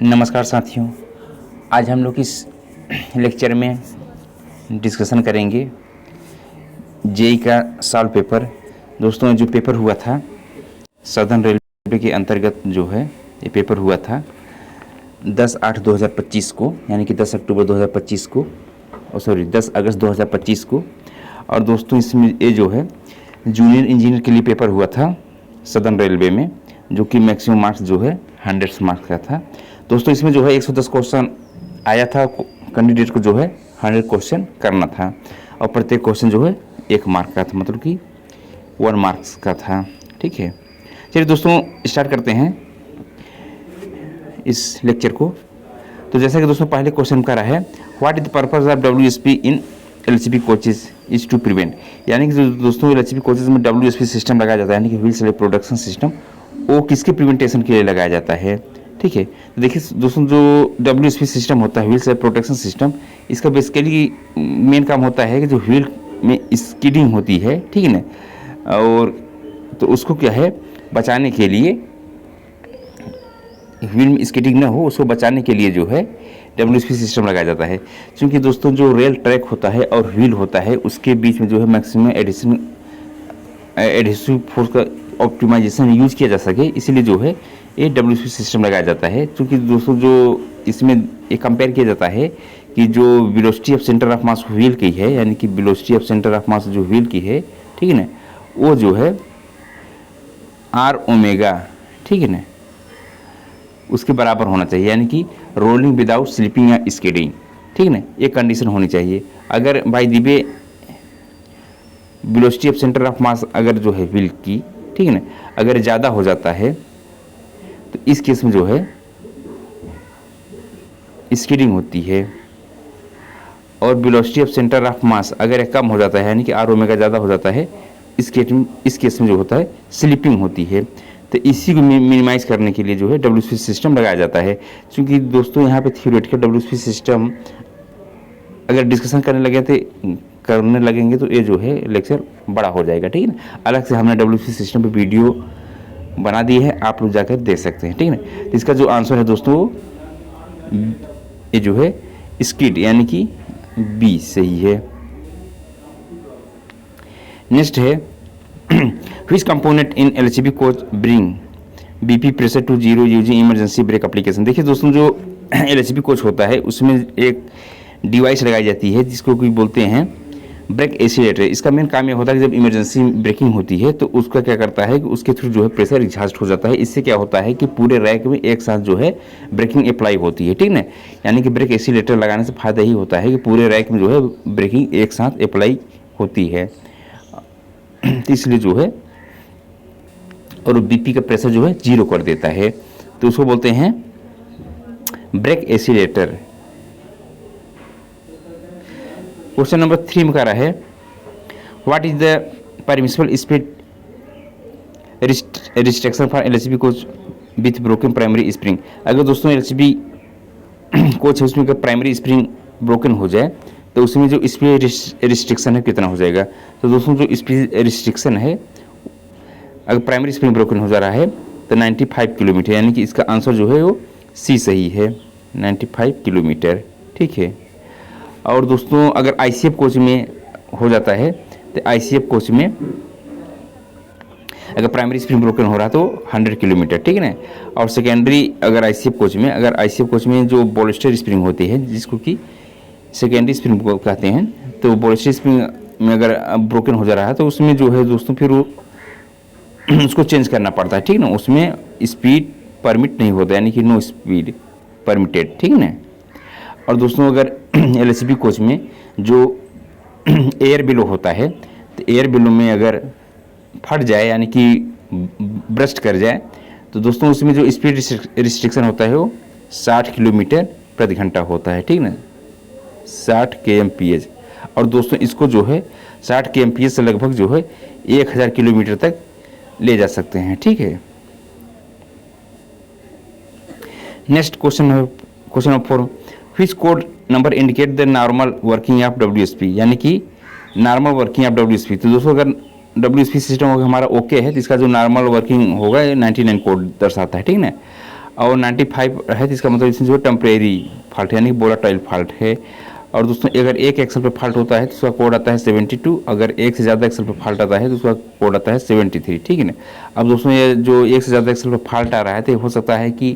नमस्कार साथियों, आज हम लोग इस लेक्चर में डिस्कशन करेंगे जेई का सॉल्व पेपर। दोस्तों, जो पेपर हुआ था सदर्न रेलवे के अंतर्गत जो है ये पेपर हुआ था 10/8/2025 को, यानी कि 10 अक्टूबर 2025 को, 10 अगस्त 2025 को। और दोस्तों, इसमें ये जो है जूनियर इंजीनियर के लिए पेपर हुआ था सदर्न रेलवे में, जो कि मैक्सिमम मार्क्स जो है 100 मार्क्स का था। दोस्तों, इसमें जो है 110 क्वेश्चन आया था, कैंडिडेट को जो है 100 क्वेश्चन करना था और प्रत्येक क्वेश्चन जो है 1 मार्क का था, मतलब कि 1 मार्क्स का था। ठीक है, चलिए दोस्तों स्टार्ट करते हैं इस लेक्चर को। तो जैसा कि दोस्तों पहले क्वेश्चन का रहा है, what is the purpose of WSP in LHB coaches is to prevent, यानी कि दोस्तों LHB कोचेज में WSP सिस्टम लगाया जाता है, यानी कि व्हील स्लेव प्रोडक्शन सिस्टम, वो किसके प्रिवेंटेशन के लिए लगाया जाता है। ठीक है, तो देखिए दोस्तों, जो WSP सिस्टम होता है, व्हील स्लेव प्रोटेक्शन सिस्टम, इसका बेसिकली मेन काम होता है कि जो व्हील में स्किडिंग होती है, ठीक है ना, और तो उसको क्या है बचाने के लिए, व्हील में स्किडिंग ना हो उसको बचाने के लिए जो है WSP सिस्टम लगाया जाता है। क्योंकि दोस्तों जो रेल ट्रैक होता है और व्हील होता है उसके बीच में जो है मैक्सिमम एडहेसिव फोर्स का ऑप्टिमाइजेशन यूज किया जा सके, इसीलिए जो है ये WSP सिस्टम लगाया जाता है। क्योंकि दोस्तों जो इसमें ये कंपेयर किया जाता है कि जो velocity of centre of mass wheel की है, यानी कि velocity of centre of mass जो व्हील की है, ठीक है ना, वो जो है R⍵, ठीक है ना, उसके बराबर होना चाहिए, यानी कि रोलिंग विदाउट स्लिपिंग या स्किडिंग, ठीक है ना, ये कंडीशन होनी चाहिए। अगर by the way velocity of centre of mass अगर जो है व्हील की, ठीक है ना, अगर ज़्यादा हो जाता है तो इस केस में जो है स्किडिंग होती है, और velocity of centre of mass अगर कम हो जाता है, यानी कि R⍵ ज़्यादा हो जाता है, इस केस में जो होता है स्लिपिंग होती है। तो इसी को मिनिमाइज करने के लिए जो है WSP सिस्टम लगाया जाता है। क्योंकि दोस्तों यहाँ पे थियोरेटिकल WSP सिस्टम अगर डिस्कशन करने लगेंगे तो ये जो है लेक्चर बड़ा हो जाएगा, ठीक है ना। अलग से हमने WSP सिस्टम पे वीडियो बना दी है, आप लोग जाकर देख सकते हैं, ठीक है ना। तो इसका जो आंसर है दोस्तों ये जो है स्किड, यानी कि B सही है। नेक्स्ट है which component in LHB coach bring BP pressure to 0 using emergency brake application। देखिए दोस्तों, जो LHB कोच होता है उसमें एक डिवाइस लगाई जाती है जिसको कोई बोलते हैं ब्रेक एसिलेटर। इसका मेन काम ये होता है कि जब इमरजेंसी ब्रेकिंग होती है तो उसका क्या करता है कि उसके थ्रू जो है प्रेशर एग्जॉस्ट हो जाता है। इससे क्या होता है कि पूरे रैक में एक साथ जो है ब्रेकिंग अप्लाई होती है, ठीक ना। यानी कि ब्रेक एसिलेटर लगाने से फायदा ही होता है कि पूरे रैक में जो है ब्रेकिंग एक साथ अप्लाई होती है, तो इसलिए जो है, और BP का प्रेशर जो है 0 कर देता है, तो उसको बोलते हैं ब्रेक एसिलेटर। क्वेश्चन नंबर 3 में कह रहा है, what is the permissible speed restriction for LHB coach with broken primary spring. अगर दोस्तों LHB कोच है उसमें प्राइमरी स्प्रिंग ब्रोकन हो जाए तो उसमें जो स्पीड रिस्ट्रिक्शन है कितना हो जाएगा। तो दोस्तों जो स्पीड रिस्ट्रिक्शन है, अगर प्राइमरी स्प्रिंग ब्रोकन हो जा रहा है तो 95 किलोमीटर, यानी कि इसका आंसर जो है वो C सही है, 95 किलोमीटर, ठीक है। और दोस्तों अगर ICF कोच में हो जाता है तो ICF कोच में अगर प्राइमरी स्प्रिंग ब्रोकन हो रहा तो 100 किलोमीटर, ठीक है ना। और सेकेंडरी अगर ICF कोच में जो बॉलिस्टर स्प्रिंग होती है जिसको कि सेकेंडरी स्प्रिंग कहते हैं, तो बॉलिस्टर स्प्रिंग में अगर ब्रोकन हो जा रहा है तो उसमें जो है दोस्तों फिर वो उसको चेंज करना पड़ता है, ठीक ना। उसमें स्पीड परमिट नहीं होता, यानी कि नो स्पीड परमिटेड, ठीक ना। और दोस्तों अगर LHB कोच में जो एयर बिलो होता है तो एयर बिलो में अगर फट जाए, यानी कि ब्रस्ट कर जाए, तो दोस्तों उसमें जो स्पीड रिस्ट्रिक्शन होता है वो 60 किलोमीटर प्रति घंटा होता है, ठीक ना, 60 kmph। और दोस्तों इसको जो है 60 kmph से लगभग जो है 1000 किलोमीटर तक ले जा सकते हैं, ठीक है। Next question number 4, which code number indicate the normal working of WSP, यानी कि नॉर्मल वर्किंग ऑफ WSP। तो दोस्तों अगर WSP सिस्टम हमारा ओके है तो इसका जो नॉर्मल वर्किंग होगा 99 कोड दर्शाता है, ठीक ना। और 95 है तो इसका मतलब इसमें जो टेम्परेरी फॉल्ट है यानी कि वोलेटाइल फॉल्ट है। और दोस्तों अगर एक एक्सल पे फॉल्ट होता है तो उसका कोड आता है 72, अगर एक से ज़्यादा एक्सल पे फॉल्ट आता है तो उसका कोड आता है 73, ठीक है ना। अब दोस्तों ये जो एक से ज़्यादा एक्सल पे फॉल्ट आ रहा है तो हो सकता है कि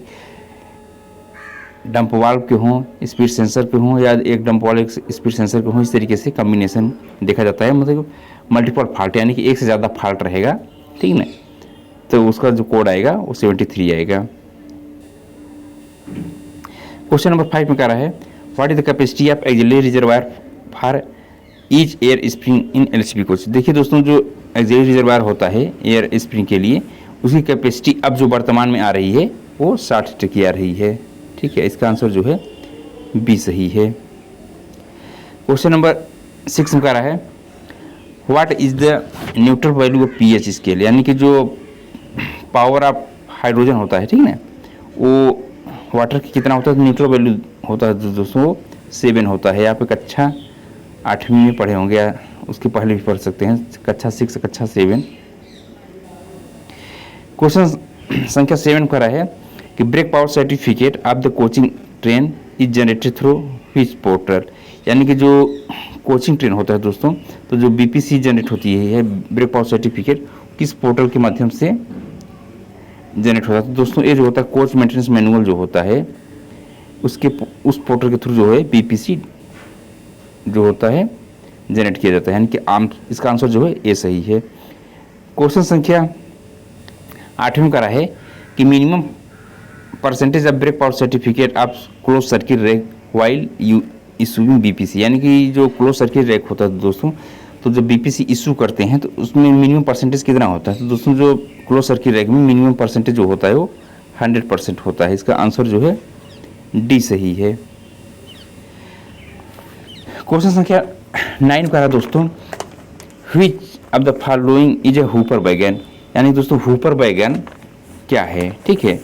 डंप वाल्व के हों, स्पीड सेंसर के हों, या एक डंप वाल्व एक स्पीड सेंसर के हों। इस तरीके से कम्बिनेशन देखा जाता है, मतलब मल्टीपल फॉल्ट यानी कि एक से ज़्यादा फॉल्ट रहेगा, ठीक है ना। तो उसका जो कोड आएगा वो 73 आएगा। क्वेश्चन नंबर 5 में कह रहा है what is the capacity of axillary reservoir for each air spring in LCB coach. देखिए दोस्तों, जो एक्सिलरी रिजर्वायर होता है एयर स्प्रिंग के लिए, उसकी कैपेसिटी अब जो वर्तमान में आ रही है वो 60 टकी आ रही है, ठीक है। इसका आंसर जो है बी सही है। क्वेश्चन नंबर 6 में कह रहा है what is the neutral value of pH scale, यानी कि जो पावर ऑफ हाइड्रोजन होता है, ठीक है ना, वो वाटर की कितना होता है, न्यूट्रल वैल्यू होता है दोस्तों 7 होता है। आप कक्षा 8वीं में पढ़े होंगे या उसके पहले भी पढ़ सकते हैं, कक्षा 6 कक्षा 7। क्वेश्चन संख्या 7 कर रहा है कि brake power certificate of the coaching train is generated through which portal, यानी कि जो कोचिंग ट्रेन होता है दोस्तों, तो जो बीपीसी जनरेट होती है ब्रेक पावर सर्टिफिकेट किस पोर्टल के माध्यम से जनरेट होता है। तो दोस्तों ये जो होता है कोच मेंटेनेंस मैनुअल जो होता है उसके उस पोर्टल के थ्रू जो है बीपीसी जो होता है जनरेट किया जाता है, यानी कि इसका आंसर जो है ए सही है। क्वेश्चन संख्या 8 करा है कि minimum percentage of brake power certificate of close circuit rake while you issuing BPC, यानी कि जो क्लोज सर्किट रैक होता है दोस्तों, तो जब बीपीसी इशू करते हैं तो उसमें मिनिमम परसेंटेज कितना होता है। तो दोस्तों जो क्लोज सर्किट रैक में मिनिमम परसेंटेज जो होता है वो 100% होता है। इसका आंसर जो है डी सही है। क्वेश्चन संख्या 9 का है दोस्तों which of the following is a Hooper बैगन, यानी दोस्तों हूपर बैगन क्या है, ठीक है।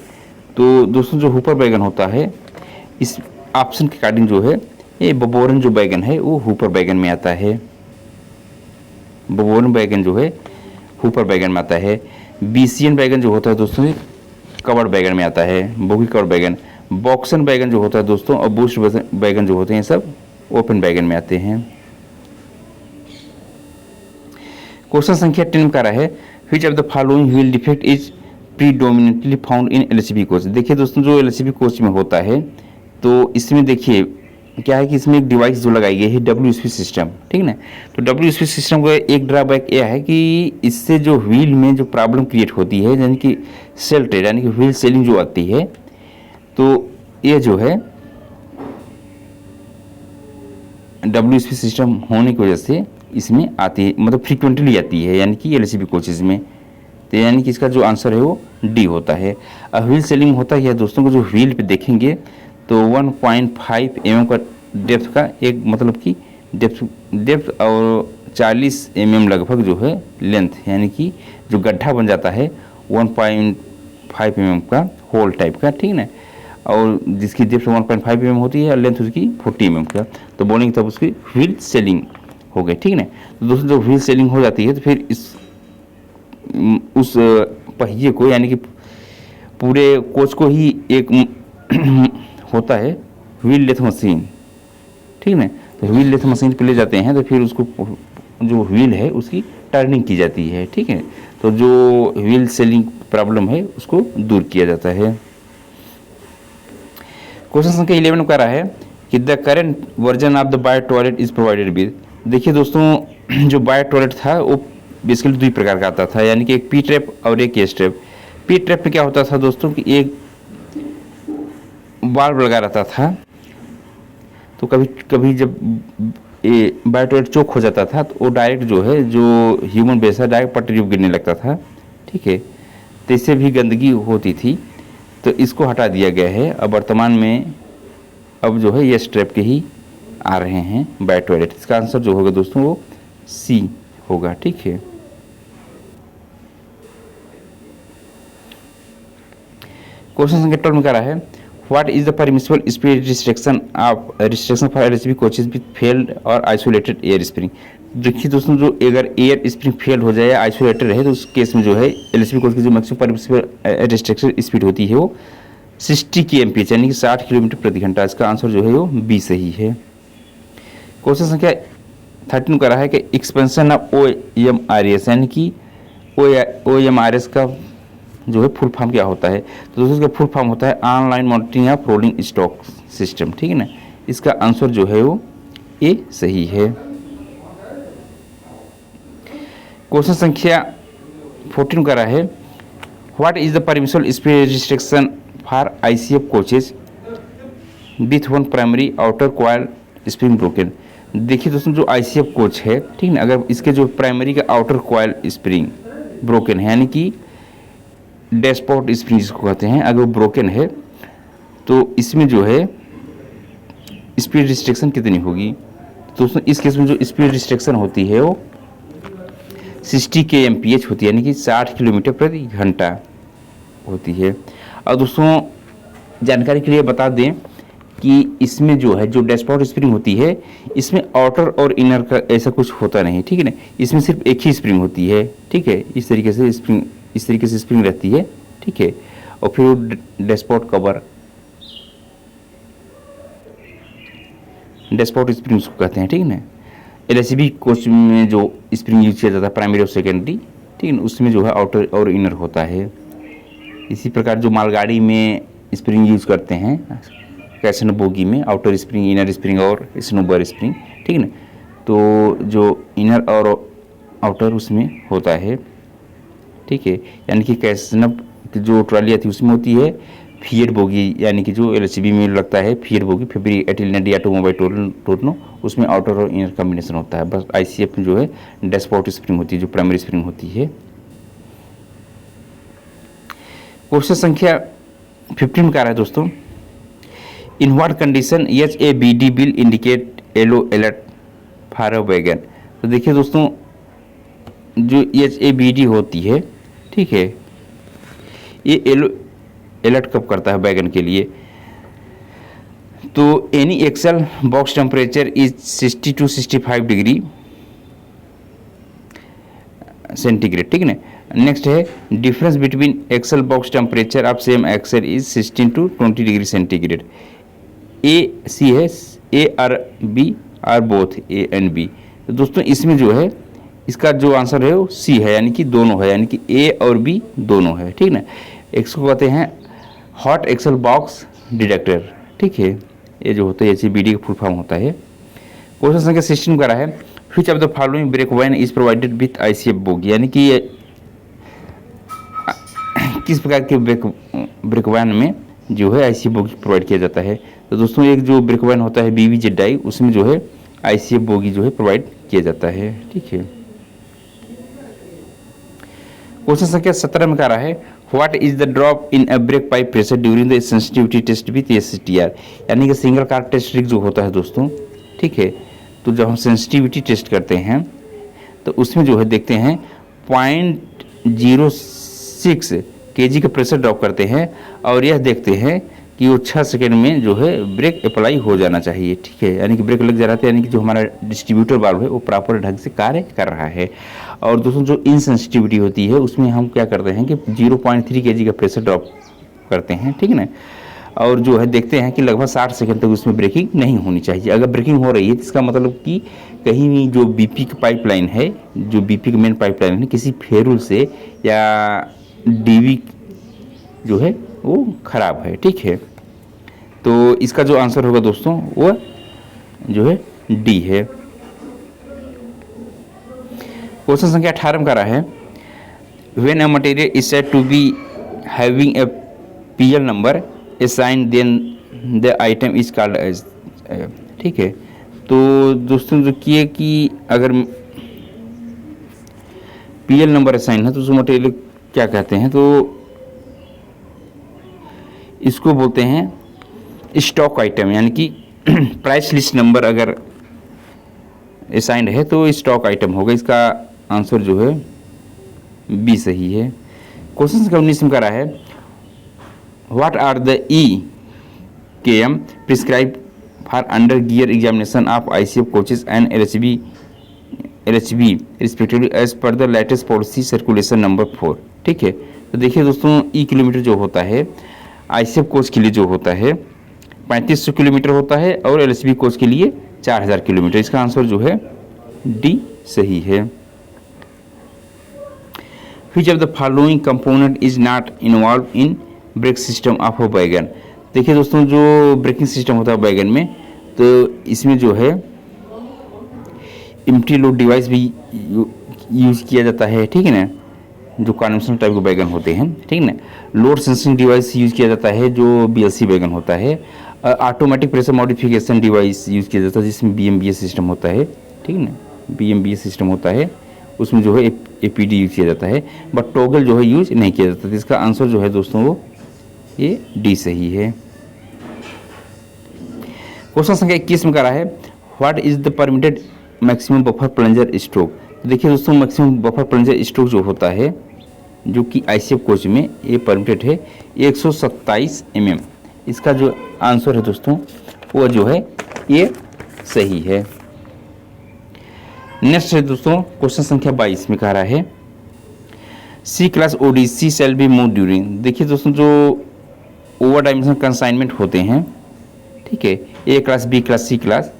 तो दोस्तों जो हूपर बैगन होता है इस ऑप्शन के अकॉर्डिंग जो है ये बबोरन जो बैगन है वो हूपर बैगन में आता है। बबोरन बैगन जो है हूपर बैगन में आता है। बीसीएन बैगन जो होता है दोस्तों ये कवर्ड बैगन में आता है, बोगी कवर्ड बैगन। बॉक्सन बैगन जो होता है दोस्तों और बूस्ट बैगन जो होते हैं सब ओपन बैगन में आते हैं। क्वेश्चन संख्या 10 का रहा है which of the following wheel defect is predominantly found in LCB coach. देखिए दोस्तों जो एलसीबी कोच में होता है तो इसमें देखिए क्या है कि इसमें एक डिवाइस जो लगाई गई है डब्ल्यूएसपी सिस्टम, ठीक है ना। तो डब्ल्यूएसपी सिस्टम का एक ड्रॉबैक यह है कि इससे जो व्हील में जो प्रॉब्लम क्रिएट होती है यानी कि सेल ट्रेड यानी कि व्हील सेलिंग जो आती है, तो ये जो है डब्ल्यूएसपी सिस्टम होने की वजह से इसमें आती है, मतलब फ्रीक्वेंटली आती है यानी कि एलसीबी कोचेज में। तो यानी कि इसका जो आंसर है वो डी होता है। अब व्हील सेलिंग होता है दोस्तों को जो व्हील पे देखेंगे तो 1.5 mm का डेप्थ का एक मतलब कि डेप्थ और 40 mm लगभग जो है लेंथ, यानी कि जो गड्ढा बन जाता है 1.5 mm का होल टाइप का, ठीक है ना। और जिसकी डेप्थ 1.5 mm होती है और लेंथ उसकी 40 mm का, तो बोलेंगे तब उसकी व्हील सेलिंग हो गई, ठीक है ना। तो दोस्तों जो व्हील सेलिंग हो जाती है तो फिर उस पहिए को यानी कि पूरे कोच को ही एक होता है व्हील लेथ मशीन, ठीक है। तो व्हील लेथ मशीन पे ले जाते हैं तो फिर उसको जो व्हील है उसकी टर्निंग की जाती है, ठीक है। तो जो व्हील सेलिंग प्रॉब्लम है उसको दूर किया जाता है। क्वेश्चन संख्या 11 का रहा है कि the current version of the bio toilet is provided with. देखिए दोस्तों जो बायो टॉयलेट था वो बेसिकली 2 प्रकार का आता था, यानी कि एक पी ट्रैप और एक एस ट्रैप। पी ट्रैप में क्या होता था दोस्तों कि एक वाल्व लगा रहता था, तो कभी कभी जब ये बायो टॉयलेट चोक हो जाता था तो वो डायरेक्ट जो है जो ह्यूमन बेस है डायरेक्ट पटरी पर गिरने लगता था, ठीक है। तो इससे भी गंदगी होती थी, तो इसको हटा दिया गया है। अब वर्तमान में अब जो है ये स्ट्रैप के ही आ रहे हैं बायो टॉयलेट। इसका आंसर जो होगा दोस्तों वो सी होगा, ठीक है। क्वेश्चन संख्या 12 में क्या रहा है what is the permissible speed restriction for LCB coaches with failed और आइसोलेटेड एयर स्प्रिंग। देखिए दोस्तों जो अगर एयर स्प्रिंग फेल हो जाए या आइसोलेटेड रहे तो उस केस में जो है एलसीबी कोच की जो मैक्सिमम परमिसिबल रिस्ट्रिक्शन स्पीड होती है वो 60 kmph यानी कि 60 किलोमीटर प्रति घंटा। इसका आंसर जो है वो बी सही है। क्वेश्चन संख्या 13 करा है कि एक्सपेंशन ऑफ OMRS यानी कि OMRS का जो है फुल फॉर्म क्या होता है। तो दोस्तों इसका फुल फॉर्म होता है online monitoring of rolling stock system, ठीक है ना। इसका आंसर जो है वो ए सही है। क्वेश्चन संख्या 14 करा है what is the permissible speed restriction for ICF coaches with one primary outer coil spring broken. देखिए दोस्तों जो ICF कोच है, ठीक है ना, अगर इसके जो प्राइमरी का आउटर कॉइल स्प्रिंग ब्रोकन है यानी कि डैशपोर्ट स्प्रिंग जिसको कहते हैं, अगर वो ब्रोकन है तो इसमें जो है स्पीड रिस्ट्रिक्शन कितनी होगी। तो दोस्तों इस केस में जो स्पीड रिस्ट्रिक्शन होती है वो 60 kmph होती है यानी कि 60 किलोमीटर प्रति घंटा होती है। और दोस्तों जानकारी के लिए बता दें कि इसमें जो है जो डैशपोर्ट स्प्रिंग होती है इसमें आउटर और इनर का ऐसा कुछ होता नहीं, ठीक है ना। इसमें सिर्फ एक ही स्प्रिंग होती है, ठीक है। इस तरीके से स्प्रिंग रहती है, ठीक है। और फिर डैशपोर्ट कवर डैशपोर्ट स्प्रिंग उसको कहते हैं, ठीक है ना। LHB कोच में जो स्प्रिंग यूज किया जाता है प्राइमरी और सेकेंडरी, ठीक है ना, उसमें जो है आउटर और इनर होता है। इसी प्रकार जो मालगाड़ी में स्प्रिंग यूज करते हैं कैसन बोगी में आउटर स्प्रिंग, इनर स्प्रिंग और स्नोबर स्प्रिंग, ठीक है ना। तो जो इनर और आउटर उसमें होता है, ठीक है। यानी कि कैसनब जो ट्रॉली आती है उसमें होती है फिएट बोगी, यानी कि जो LHB में लगता है फिएट बोगी, फेब्रिक एटिलनेडी ऑटोमोबाइल टोरनो, उसमें आउटर और इनर कॉम्बिनेशन होता है। बस ICF में जो है डैशपोर्ट स्प्रिंग होती है जो प्राइमरी स्प्रिंग होती है। क्वेश्चन संख्या 15 का है दोस्तों in what condition HABD bill indicate yellow alert for a wagon. तो देखिए दोस्तों जो HABD होती है, ठीक है, ये येलो अलर्ट कब करता है वैगन के लिए। तो any axle box temperature is 60 to 65 degree centigrade, ठीक है ना। नेक्स्ट है difference between axle box temperature of same axle is 16 to 20 degree centigrade. AC है, A और B are both A and B। तो दोस्तों इसमें जो है इसका जो आंसर है वो C है यानी कि दोनों है, यानी कि A और B दोनों है, ठीक ना। इसको कहते हैं हॉट एक्सेल बॉक्स डिटेक्टर, ठीक है। ये जो होता है HABD का फुल फॉर्म होता है। क्वेश्चन संख्या 16 करा है which of the following brake van is provided with ICF bogie, यानी कि किस प्रकार के ब्रेक वैन में जो है ICF बोगी प्रोवाइड किया जाता है। तो दोस्तों एक जो ब्रेक वैन होता है BVZI उसमें जो है ICF बोगी जो है प्रोवाइड किया जाता है, ठीक है। क्वेश्चन संख्या 17 में कह रहा है what is the drop in a brake pipe pressure during the sensitivity test with SCTR, यानी कि सिंगल कार्ड टेस्ट ट्रिक जो होता है दोस्तों, ठीक है। तो जब हम सेंसिटिविटी टेस्ट करते हैं तो उसमें जो है देखते हैं 0.06 kg का प्रेशर ड्रॉप करते हैं और यह देखते हैं कि वो 6 सेकेंड में जो है ब्रेक अप्लाई हो जाना चाहिए, ठीक है। यानी कि ब्रेक लग जा रहा था, यानी कि जो हमारा डिस्ट्रीब्यूटर वाल्व है वो प्रॉपर ढंग से कार्य कर रहा है। और दोस्तों जो इनसेंसिटिविटी होती है उसमें हम क्या करते हैं कि 0.3 kg का प्रेशर ड्रॉप करते हैं, ठीक है ना। और जो है देखते हैं कि लगभग 60 सेकंड तक उसमें ब्रेकिंग नहीं होनी चाहिए। अगर ब्रेकिंग हो रही है तो इसका मतलब कि कहीं भी जो BP की पाइपलाइन है, जो BP की मेन पाइपलाइन है, किसी फेरुल से या DB जो है वो खराब है, ठीक है। तो इसका जो आंसर होगा दोस्तों वो जो है D है। क्वेश्चन संख्या 18 में कह रहा है when a material is said to be having a PL number assign then the item is called as, ठीक है। तो दोस्तों जो किए कि अगर PL नंबर असाइन है तो उस मटेरियल क्या कहते हैं, तो इसको बोलते हैं स्टॉक आइटम, यानी कि प्राइस लिस्ट नंबर अगर असाइंड है तो स्टॉक आइटम होगा। इसका आंसर जो है B सही है। क्वेश्चन संख्या 19 में करा है what are the EKM prescribe for under gear examination of ICF coaches and LHB respectively as per the latest policy circulation number 4, ठीक है। तो देखिए दोस्तों E किलोमीटर जो होता है आईसीएफ कोच के लिए जो होता है 3500 किलोमीटर होता है और एलएसबी कोच के लिए 4000 किलोमीटर। इसका आंसर जो है डी सही है। Which of the following component is not involve in brake system of a wagon. देखिए दोस्तों, जो ब्रेकिंग सिस्टम होता है वैगन में, तो इसमें जो है एम्प्टी लोड डिवाइस भी यूज़ किया जाता है, ठीक है ना, जो कन्वेंशनल टाइप के वैगन होते हैं, ठीक है ना। लोड सेंसिंग डिवाइस यूज़ किया जाता है जो बीएलसी वैगन होता है। Automatic pressure modification device use किया जाता है जिसमें बीएमबीएस सिस्टम होता है, ठीक है ना, बीएमबीएस सिस्टम होता है, उसमें जो है एपीडी यूज़ किया जाता है, बट टॉगल जो है यूज़ नहीं किया जाता। तो इसका आंसर जो है दोस्तों वो ये डी सही है। क्वेश्चन संख्या 21 में कह रहा है what is the permitted maximum buffer plunger stroke. तो देखिए दोस्तों, मैक्सिमम बफर प्लंजर स्ट्रोक जो होता है जो कि आईसीएफ कोच में ये परमिटेड है 127 mm। इसका जो आंसर है दोस्तों वो जो है ये सही है। नेक्स्ट है दोस्तों क्वेश्चन संख्या 22 में कह रहा है C class ODC shall be move during. देखिए दोस्तों, जो ओवर डायमेंशन कंसाइनमेंट होते हैं, ठीक है, ए क्लास, बी क्लास, सी क्लास,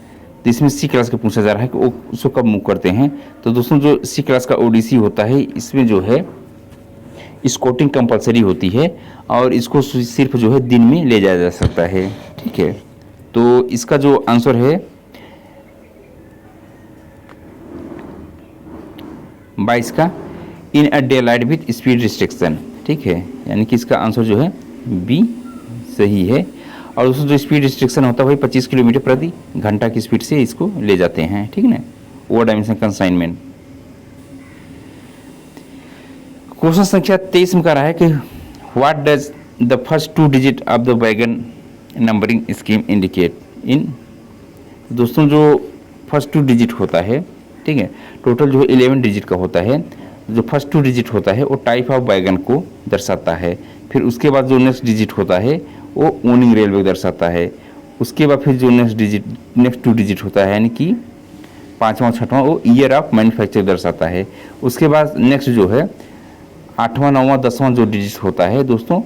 तो इसमें सी क्लास का पूछा जा रहा है कि वो उसको कब मूव करते हैं। तो दोस्तों, जो सी क्लास का ओडीसी होता है इसमें जो है स्कोटिंग कंपलसरी होती है और इसको सिर्फ जो है दिन में ले जाया जा सकता है, ठीक है। तो इसका जो आंसर है 22 का in a daylight with speed restriction, ठीक है, यानी कि इसका आंसर जो है बी सही है। और दोस्तों, जो स्पीड रिस्ट्रिक्शन होता है वही 25 किलोमीटर प्रति घंटा की स्पीड से इसको ले जाते हैं, ठीक है ना, ओवर डायमेंशन कंसाइनमेंट। क्वेश्चन संख्या 23 में कह रहा है कि what does the first 2 digit of the wagon numbering scheme indicate इन। दोस्तों, जो फर्स्ट 2 डिजिट होता है, ठीक है, टोटल जो है 11 डिजिट का होता है। जो फर्स्ट 2 डिजिट होता है वो टाइप ऑफ वैगन को दर्शाता है। फिर उसके बाद जो नेक्स्ट डिजिट होता है वो ओनिंग रेलवे दर्शाता है। उसके बाद फिर जो नेक्स्ट 2 डिजिट होता है यानी कि 5वां 6वां वो ईयर ऑफ मैन्युफैक्चर दर्शाता है। उसके बाद नेक्स्ट जो है 8वां 9वां 10वां जो डिजिट होता है दोस्तों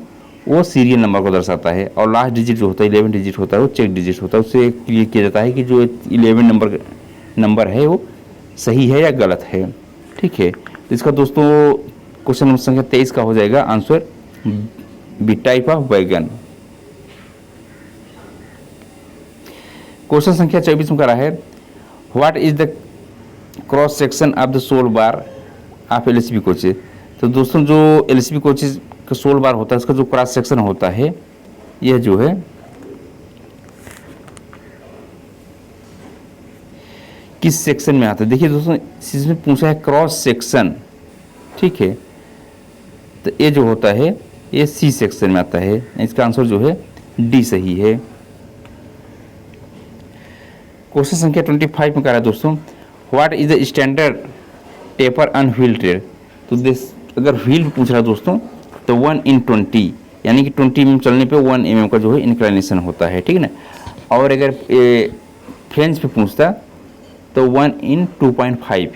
वो सीरियल नंबर को दर्शाता है। और लास्ट डिजिट जो होता है 11 डिजिट होता है वो चेक डिजिट होता है। उससे क्लियर किया जाता है कि जो 11 नंबर है वो सही है या गलत है, ठीक है। तो इसका दोस्तों क्वेश्चन नंबर संख्या 23 का हो जाएगा answer B type of wagon. Question संख्या 24 में कह रहा है व्हाट इज द cross section of the sole bar of LSB coaches. तो दोस्तों, जो एलएसबी कोचेज का सोल बार होता है उसका जो क्रॉस सेक्शन होता है यह जो है किस सेक्शन में आता है। देखिए दोस्तों, इसमें पूछा है क्रॉस सेक्शन, ठीक है, तो ये जो होता है ये सी सेक्शन में आता है। इसका आंसर जो है डी सही है। क्वेश्चन संख्या 25 में कह रहा है दोस्तों what is the standard taper on wheel trade. तो अगर व्हील पूछ रहा है दोस्तों तो 1/20 यानी कि 20 mm चलने पे 1 mm का जो है इंक्लाइनेशन होता है, ठीक है ना। और अगर फ्लेंज पे पूछता तो 1/2.5।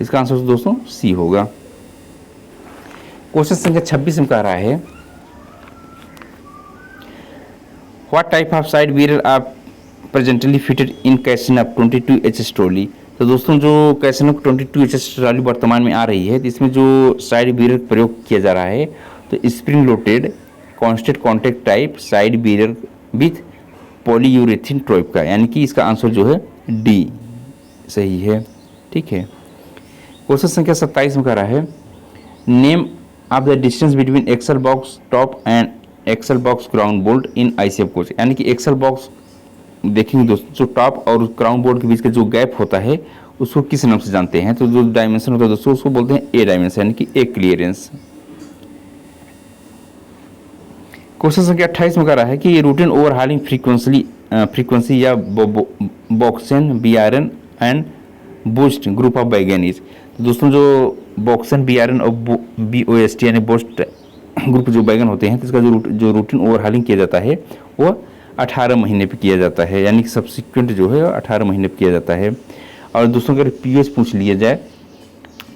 इसका आंसर दोस्तों सी होगा। क्वेश्चन संख्या 26 में कह रहा है what type of side wheel are presently fitted in CASNUB 22HS trolley. तो दोस्तों, जो कैसिनअप 22HS ट्रॉली वर्तमान में आ रही है तो इसमें जो साइड व्हील प्रयोग किया जा रहा है तो spring loaded constant contact type side wheel with polyurethane trope का, यानी कि इसका आंसर जो है डी सही है, ठीक है। क्वेश्चन संख्या 27 में कह रहा है name of the distance between axle box top and axle box ground bolt in ICF coach. यानी कि एक्सल बॉक्स देखेंगे दोस्तों, जो टॉप और ग्राउंड बोल्ट के बीच का जो गैप होता है उसको किस नाम से जानते हैं। तो जो डायमेंशन होता है दोस्तों उसको बोलते हैं ए डायमेंशन, यानी कि ए क्लियरेंस। क्वेश्चन संख्या 28 में कह रहा है कि रूटीन ओवरहालिंग फ्रीक्वेंसी या BOXN BRN and BOST group of wagons. तो दोस्तों, जो बॉक्सन बीआरएन और बीओएसटी यानी बूस्ट ग्रुप जो वैगन होते हैं तो इसका जो रूटीन ओवरहालिंग किया जाता है वो 18 महीने पे किया जाता है, यानी कि सब्सिक्वेंट जो है 18 महीने पे किया जाता है। और दोस्तों, अगर पीएच पूछ लिया जाए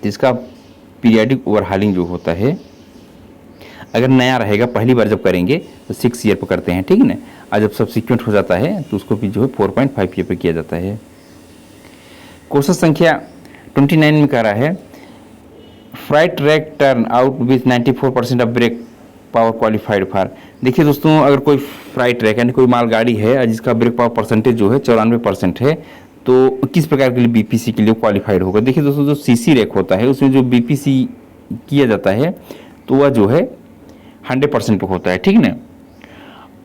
तो इसका पीरियडिक ओवरहालिंग जो होता है अगर नया रहेगा पहली बार जब करेंगे तो 6 ईयर पर करते हैं, ठीक है ना। और जब सब्सिक्वेंट हो जाता है तो उसको भी जो है 4.5 ईयर पर किया जाता है। क्वेश्चन संख्या 29 में कह रहा है freight track turn out with 94% of brake power qualified for. देखिए दोस्तों, अगर कोई फ्राइट ट्रैक यानी कोई मालगाड़ी है जिसका ब्रेक पावर परसेंटेज जो है 94% है, तो किस प्रकार के लिए बीपीसी के लिए क्वालिफाइड होगा। देखिए दोस्तों, जो सीसी रैक होता है उसमें जो बीपीसी किया जाता है तो वह जो है 100% पे होता है, ठीक ना।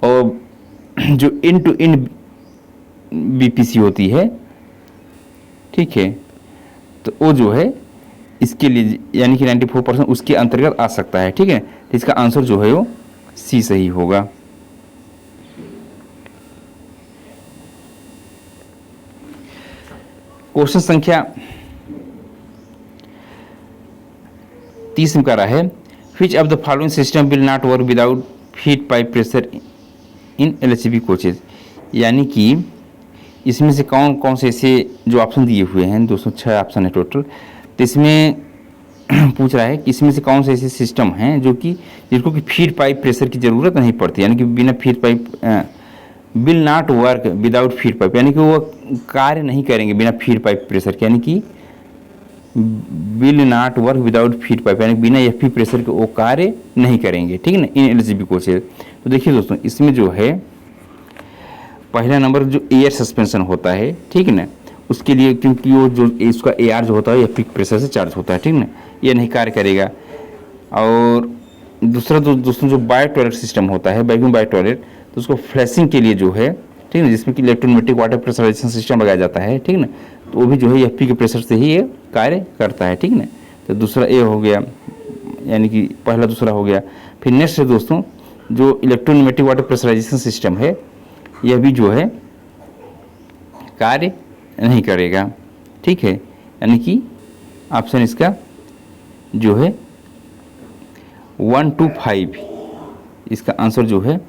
और जो इन टू इन बीपीसी होती है, ठीक है, तो वो जो है इसके लिए यानी कि 94% उसके अंतर्गत आ सकता है, ठीक है। तो इसका आंसर जो है वो सी सही होगा। क्वेश्चन संख्या 30 में कह रहा है which of the following system will not work without feed pipe pressure in LHB coaches. यानी कि इसमें से कौन कौन से ऐसे जो ऑप्शन दिए हुए हैं, 206 ऑप्शन है टोटल, तो इसमें पूछ रहा है कि इसमें से कौन से ऐसे सिस्टम हैं जो कि जिनको कि फीड पाइप प्रेशर की ज़रूरत नहीं पड़ती, यानी कि बिना feed pipe will not work without feed pipe, यानी कि वो कार्य नहीं करेंगे बिना फीड पाइप प्रेशर के, यानी कि will not work without feed pipe, यानी बिना एफपी प्रेशर के वो कार्य नहीं करेंगे, ठीक है ना, इन एलएचबी कोचेज। तो देखिए दोस्तों, इसमें जो है पहला नंबर जो एयर सस्पेंशन होता है, ठीक है ना, उसके लिए क्योंकि वो जो इसका एआर जो होता है एफपी प्रेशर से चार्ज होता है, ठीक ना, ये नहीं कार्य करेगा। और दूसरा दोस्तों जो बायो टॉयलेट सिस्टम होता है, वैक्यूम बायो टॉयलेट, तो उसको फ्लैशिंग के लिए जो है, ठीक है, जिसमें कि इलेक्ट्रोमेटिक वाटर प्रेशराइजेशन सिस्टम लगाया जाता है, ठीक ना, तो वो भी जो है एफपी के प्रेशर से ही ये कार्य करता है, ठीक ना। तो दूसरा ए हो गया, यानी कि पहला दूसरा हो गया। फिर नेक्स्ट है दोस्तों जो इलेक्ट्रोमेटिक वाटर प्रेशराइजेशन सिस्टम है, यह भी जो है कार्य नहीं करेगा, ठीक है, यानी कि ऑप्शन इसका जो है 1 to 5, इसका आंसर जो है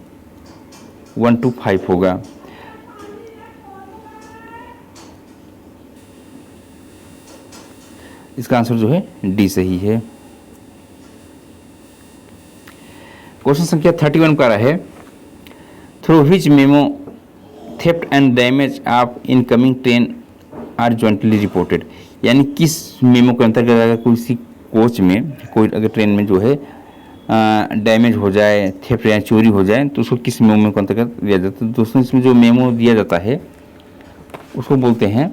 1 to 5 होगा। इसका आंसर जो है डी सही है। क्वेश्चन संख्या 31 का रहा है through which memo theft and damage of incoming train are jointly reported. यानी किस मेमो के अंतर्गत अगर किसी कोच में कोई अगर ट्रेन में जो है डैमेज हो जाए, थेफ्ट या चोरी हो जाए, तो उसको किस मेमो के अंतर्गत दिया जाता है। दोस्तों, इसमें जो मेमो दिया जाता है उसको बोलते हैं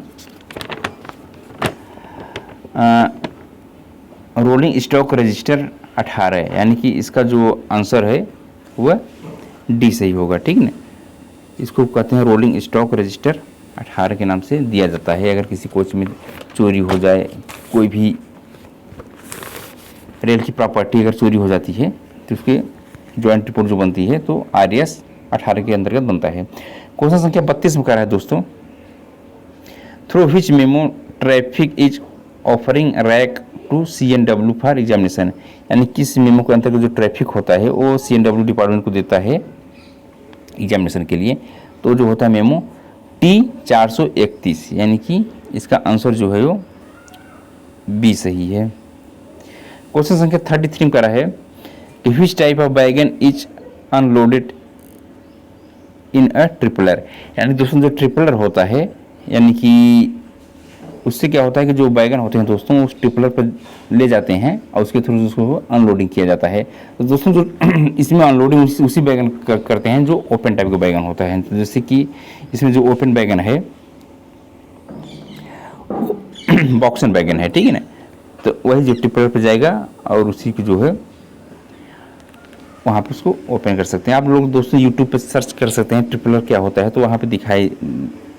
रोलिंग स्टॉक रजिस्टर 18, यानी कि इसका जो आंसर है वह डी सही होगा, ठीक ना। इसको कहते हैं रोलिंग स्टॉक रजिस्टर 18 के नाम से दिया जाता है। अगर किसी कोच में चोरी हो जाए, कोई भी रेल की प्रॉपर्टी अगर चोरी हो जाती है तो उसके जॉइंट रिपोर्ट जो बनती है तो RS 18 के अंतर्गत बनता है। क्वेश्चन संख्या 32 में कह रहा है दोस्तों through which memo traffic is offering rake to CNW for examination. यानी किस मेमो के अंतर्गत जो ट्रैफिक होता है वो CNW डिपार्टमेंट को देता है एग्जामिनेशन के लिए, तो जो होता है मेमो T431, यानी कि इसका आंसर जो है वो बी सही है। क्वेश्चन संख्या 33 का रहा है कि which type of wagon is unloaded in a tripler. यानी दोस्तों जो ट्रिपलर होता है, यानी कि उससे क्या होता है कि जो वैगन होते हैं दोस्तों उस ट्रिपलर पर ले जाते हैं और उसके थ्रू उसको अनलोडिंग किया जाता है। तो दोस्तों जो इसमें अनलोडिंग उसी वैगन करते हैं जो ओपन टाइप का वैगन होता है। तो जैसे कि इसमें जो ओपन वैगन है बॉक्सन वैगन है, ठीक है ना, तो वही जो ट्रिपलर पर जाएगा और उसी की जो है वहाँ पर उसको ओपन कर सकते हैं। आप लोग दोस्तों यूट्यूब पर सर्च कर सकते हैं ट्रिपलर क्या होता है, तो वहाँ पे दिखाई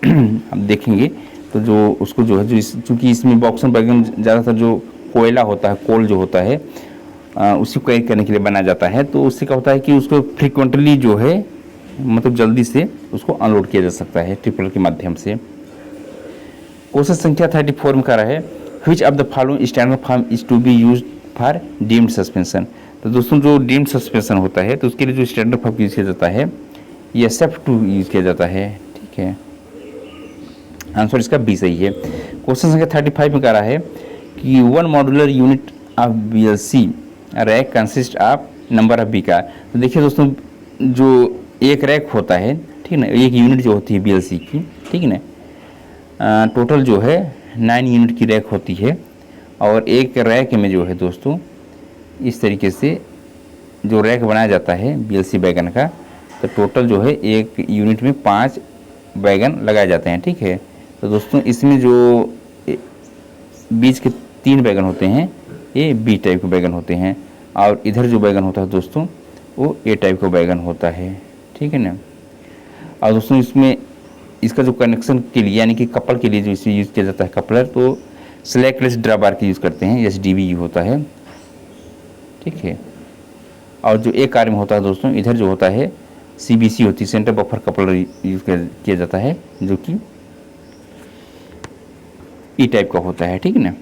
आप देखेंगे तो जो उसको जो है जो चूँकि इसमें बॉक्सन वैगन ज़्यादातर जो कोयला होता है, कोल जो होता है उसी को कैरी करने के लिए बनाया जाता है। तो उससे क्या होता है कि उसको फ्रिक्वेंटली जो है मतलब जल्दी से उसको अनलोड किया जा सकता है ट्रिपलर के माध्यम से। क्वेश्चन संख्या 34 में कह रहा है which of the following standard form is to be use for deemed suspension. तो दोस्तों जो डीम्ड सस्पेंशन होता है तो उसके लिए जो स्टैंडर्ड फॉर्म यूज किया जाता है ये SF2 यूज किया जाता है, ठीक है। आंसर इसका बी सही है। क्वेश्चन संख्या 35 में कह रहा है कि 1 modular unit of BLC rack consist of number of B car. तो देखिए दोस्तों, जो एक रैक होता है, ठीक है ना, एक यूनिट जो होती है बीएलसी की, ठीक है ना, टोटल जो है 9 यूनिट की रैक होती है। और एक रैक में जो है दोस्तों इस तरीके से जो रैक बनाया जाता है बीएलसी बैगन का, तो टोटल जो है एक यूनिट में 5 बैगन लगाए जाते हैं, ठीक है। तो दोस्तों इसमें जो बीच के 3 बैगन होते हैं ये बी टाइप के बैगन होते हैं, और इधर जो बैगन होता है दोस्तों वो ए टाइप का बैगन होता है, ठीक है ना। और दोस्तों इसमें इसका जो कनेक्शन के लिए यानी कि कपल के लिए जो इसे यूज़ किया जाता है कपलर, तो स्लैकलेस ड्रॉबार की यूज़ करते हैं, SDB होता है, ठीक है। और जो एक कार्य में होता है दोस्तों, इधर जो होता है CBC होती है, सेंटर बफर कपलर यूज़ किया जाता है, जो कि ई टाइप का होता है, ठीक है ना।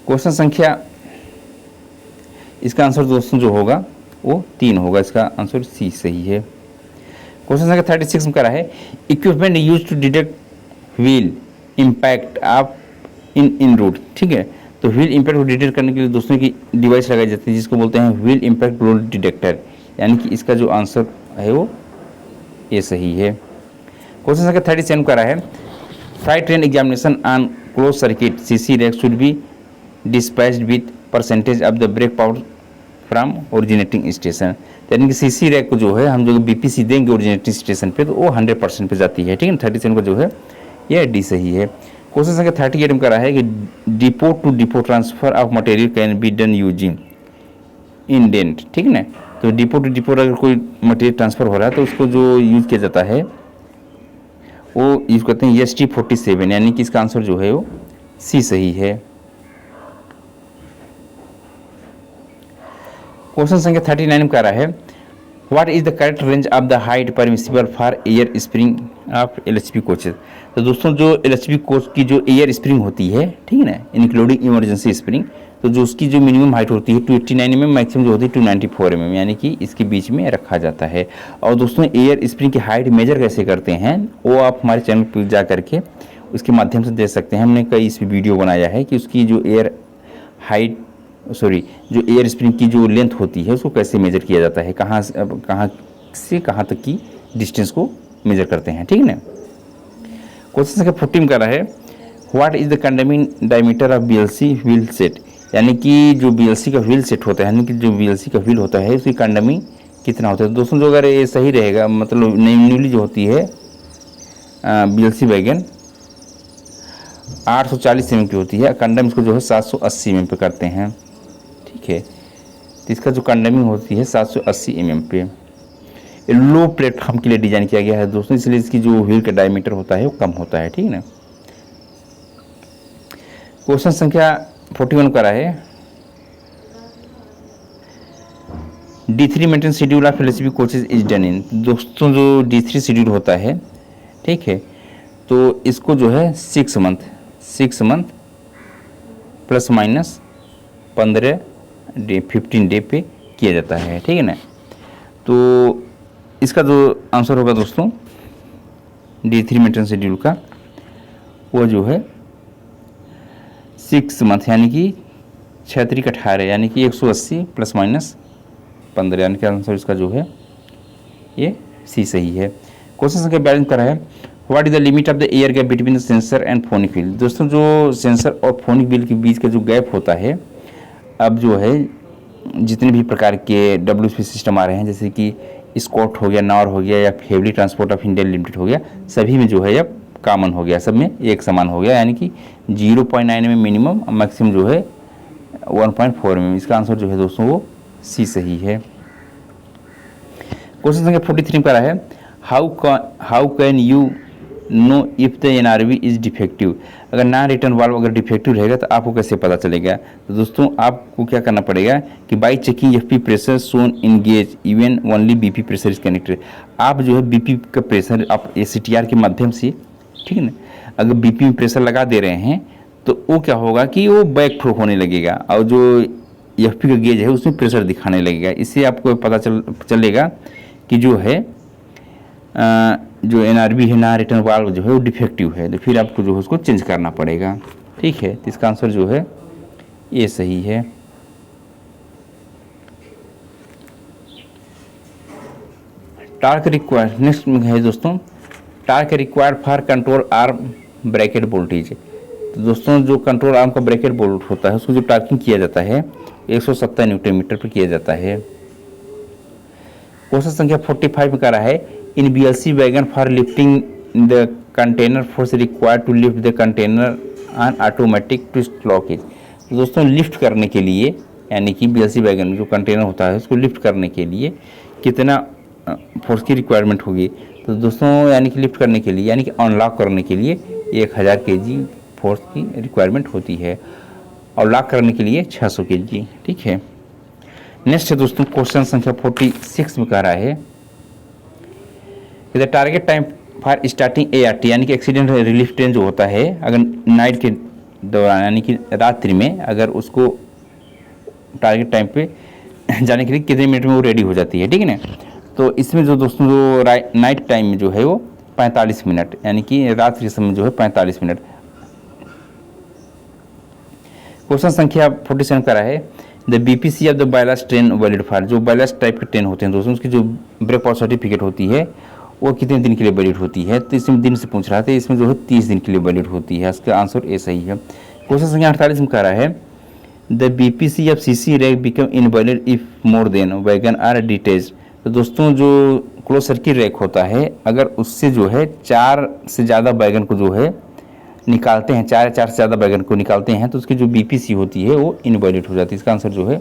क्वेश्चन संख्या, इसका आंसर दोस्तों जो होगा वो 3 होगा, इसका आंसर सी सही है। क्वेश्चन संख्या 36 में करा है, equipment use to detect wheel impact of in route, ठीक है। तो व्हील इम्पैक्ट को डिटेक्ट करने के लिए दोस्तों की डिवाइस लगाई जाती है जिसको बोलते हैं व्हील इम्पैक्ट रोड डिटेक्टर, यानी कि इसका जो आंसर है वो ये सही है। क्वेश्चन संख्या 37 करा है, freight train examination on close circuit CC rake should be dispatched with percentage of the brake power from originating station, यानी कि CC रैक को जो है हम जो BPC देंगे ओरिजिनेटिंग स्टेशन पे, तो वो 100% पे जाती है, ठीक है। 37 को जो है यह डी सही है। क्वेश्चन संख्या 38 में करा है कि depot to depot transfer of material can be done using indent, ठीक है ना। तो डिपो टू डिपो अगर कोई मटेरियल ट्रांसफर हो रहा है तो उसको जो यूज किया जाता है वो यूज करते हैं ST 47, यानी कि इसका आंसर जो है वो सी सही है। क्वेश्चन संख्या 39 में कह रहा है, what is the correct range of the height permissible for air spring of LHB coaches. तो दोस्तों जो LHB कोच की जो एयर स्प्रिंग होती है, ठीक है ना, इंक्लूडिंग इमरजेंसी स्प्रिंग, तो जो उसकी जो मिनिमम हाइट होती है 289 mm, मैक्सिमम जो होती है 294 mm, यानी कि इसके बीच में रखा जाता है। और दोस्तों एयर स्प्रिंग की हाइट मेजर कैसे करते हैं वो आप हमारे चैनल पर जा करके उसके माध्यम से देख सकते हैं। हमने कई इस वीडियो बनाया है कि उसकी जो जो एयर स्प्रिंग की जो लेंथ होती है उसको कैसे मेजर किया जाता है, कहाँ से कहाँ तक की डिस्टेंस को मेजर करते हैं, ठीक है ना। क्वेश्चन संख्या 40 में कर रहा है, what is the condemning diameter of BLC wheel set, यानी कि जो BLC का व्हील सेट होता है, यानी कि जो BLC का व्हील होता है उसकी कंडेमिंग कितना होता है। दोस्तों जो अगर ये सही रहेगा, मतलब न्यूली जो होती है BLC वैगन 840 mm की होती है, कंडम इसको जो है 780 mm पे करते हैं, ठीक है। तो इसका जो कंडमिंग होती है 780 mm पे, लो प्लेटफॉर्म के लिए डिजाइन किया गया है दोस्तों, इसलिए इसकी जो व्हील का डायमीटर होता है वो कम होता है, ठीक है ना। क्वेश्चन संख्या 41 करा है, D3 maintenance schedule of LHB coaches is done in. दोस्तों जो D3 शेड्यूल होता है, ठीक है, तो इसको जो है 6 मंथ प्लस माइनस 15 डे पे किया जाता है, ठीक है ना। तो इसका जो आंसर होगा दोस्तों D3 मेंटेनेंस शेड्यूल का वो जो है 6 मंथ, यानी कि 6 × 18, यानी कि 180 प्लस माइनस 15, यानी कि आंसर इसका जो है ये सी सही है। क्वेश्चन संख्या 42 करा है, what is the limit of the air gap between the sensor and phonic wheel. दोस्तों जो सेंसर और फोनिक व्हील के बीच का जो गैप होता है, अब जो है जितने भी प्रकार के WSP सिस्टम आ रहे हैं, जैसे कि स्कॉट हो गया, नॉर हो गया, या heavily transport of India limited हो गया, सभी में जो है अब कॉमन हो गया, सब में एक समान हो गया, यानी कि 0.9 mm मिनिमम, मैक्सिमम जो है 1.4 mm। इसका आंसर जो है दोस्तों वो सी सही है। क्वेश्चन संख्या 43 पर है, how can you know if the NRV is defective. अगर नॉन रिटर्न वाल्व अगर डिफेक्टिव रहेगा तो आपको कैसे पता चलेगा। तो दोस्तों आपको क्या करना पड़ेगा कि by checking FP pressure shown in gauge even only BP pressure is connected. आप जो है BP का प्रेशर आप ACTR के माध्यम से, ठीक है ना, अगर BP में प्रेशर लगा दे रहे हैं तो वो क्या होगा कि वो बैक फ्लो होने लगेगा, और जो FP का गेज है उसमें प्रेशर दिखाने लगेगा। इससे आपको पता चलेगा कि जो है जो NRV है, नॉन रिटर्न वाल्व जो है वो डिफेक्टिव है, तो फिर आपको जो है उसको चेंज करना पड़ेगा, ठीक है। तो इसका आंसर जो है ये सही है। टार्क रिक्वायर्ड, नेक्स्ट में है दोस्तों, torque required for control arm bracket voltage. तो दोस्तों जो कंट्रोल आर्म का ब्रैकेट बोल्ट होता है उसको जो टार्किंग किया जाता है 170 न्यूटन मीटर पर किया जाता है। क्वेश्चन संख्या 45 में कह रहा है in BLC wagon for lifting the container force required to lift the container on automatic twist lockage. तो दोस्तों लिफ्ट करने के लिए, यानी कि BLC वैगन में जो कंटेनर होता है उसको लिफ्ट करने के लिए कितना फोर्स की रिक्वायरमेंट होगी। तो दोस्तों यानी कि लिफ्ट करने के लिए, यानी कि अनलॉक करने के लिए 1000 kg फोर्स की रिक्वायरमेंट होती है और लॉक करने के लिए 600 kg। ठीक है। नेक्स्ट है दोस्तों क्वेश्चन संख्या 46 में कह रहा है the target time for starting ART, यानी कि एक्सीडेंट रिलीफ ट्रेन जो होता है अगर नाइट के दौरान, यानी कि रात्रि में, अगर उसको टारगेट टाइम पे जाने के लिए कितने मिनट में वो रेडी हो जाती है। ठीक है ना। तो इसमें जो दोस्तों जो नाइट टाइम में जो है वो 45 मिनट, यानी कि रात के समय जो है 45 मिनट। क्वेश्चन संख्या 47 करा है the BPC of the ballast train valid for, जो बायलास्ट टाइप के ट्रेन होते हैं दोस्तों उसकी जो ब्रेक पावर सर्टिफिकेट होती है वो कितने दिन के लिए वैलिड होती है। तो इसमें दिन से पूछ रहा था, इसमें जो है 30 दिन के लिए वैलिड होती है। इसका आंसर ए सही है। क्वेश्चन संख्या 48 में कह रहा है the BPC of CC rake become invalid if more than wagon are detach. तो दोस्तों जो क्लोज सर्किट रैक होता है अगर उससे जो है 4 से ज़्यादा वैगन को जो है निकालते हैं, 4 से ज़्यादा वैगन को निकालते हैं तो उसकी जो BPC होती है वो इनवैलिड हो जाती है। इसका आंसर जो है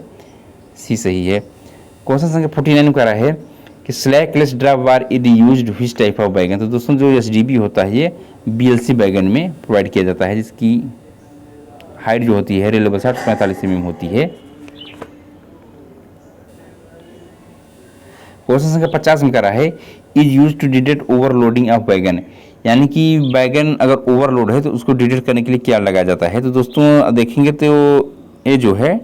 सी सही है। क्वेश्चन संख्या 49 में कह रहा है कि slackless drive bar is used which type of wagon. तो दोस्तों जो SDB होता है ये BLC वैगन में प्रोवाइड किया जाता है जिसकी हाइट जो होती है रेलेबल 45 mm होती है। क्वेश्चन संख्या 50 में कह रहा है is use to detect overloading of wagon, यानी कि वैगन अगर ओवरलोड है तो उसको डिटेक्ट करने के लिए क्या लगाया जाता है। तो दोस्तों देखेंगे तो ये जो है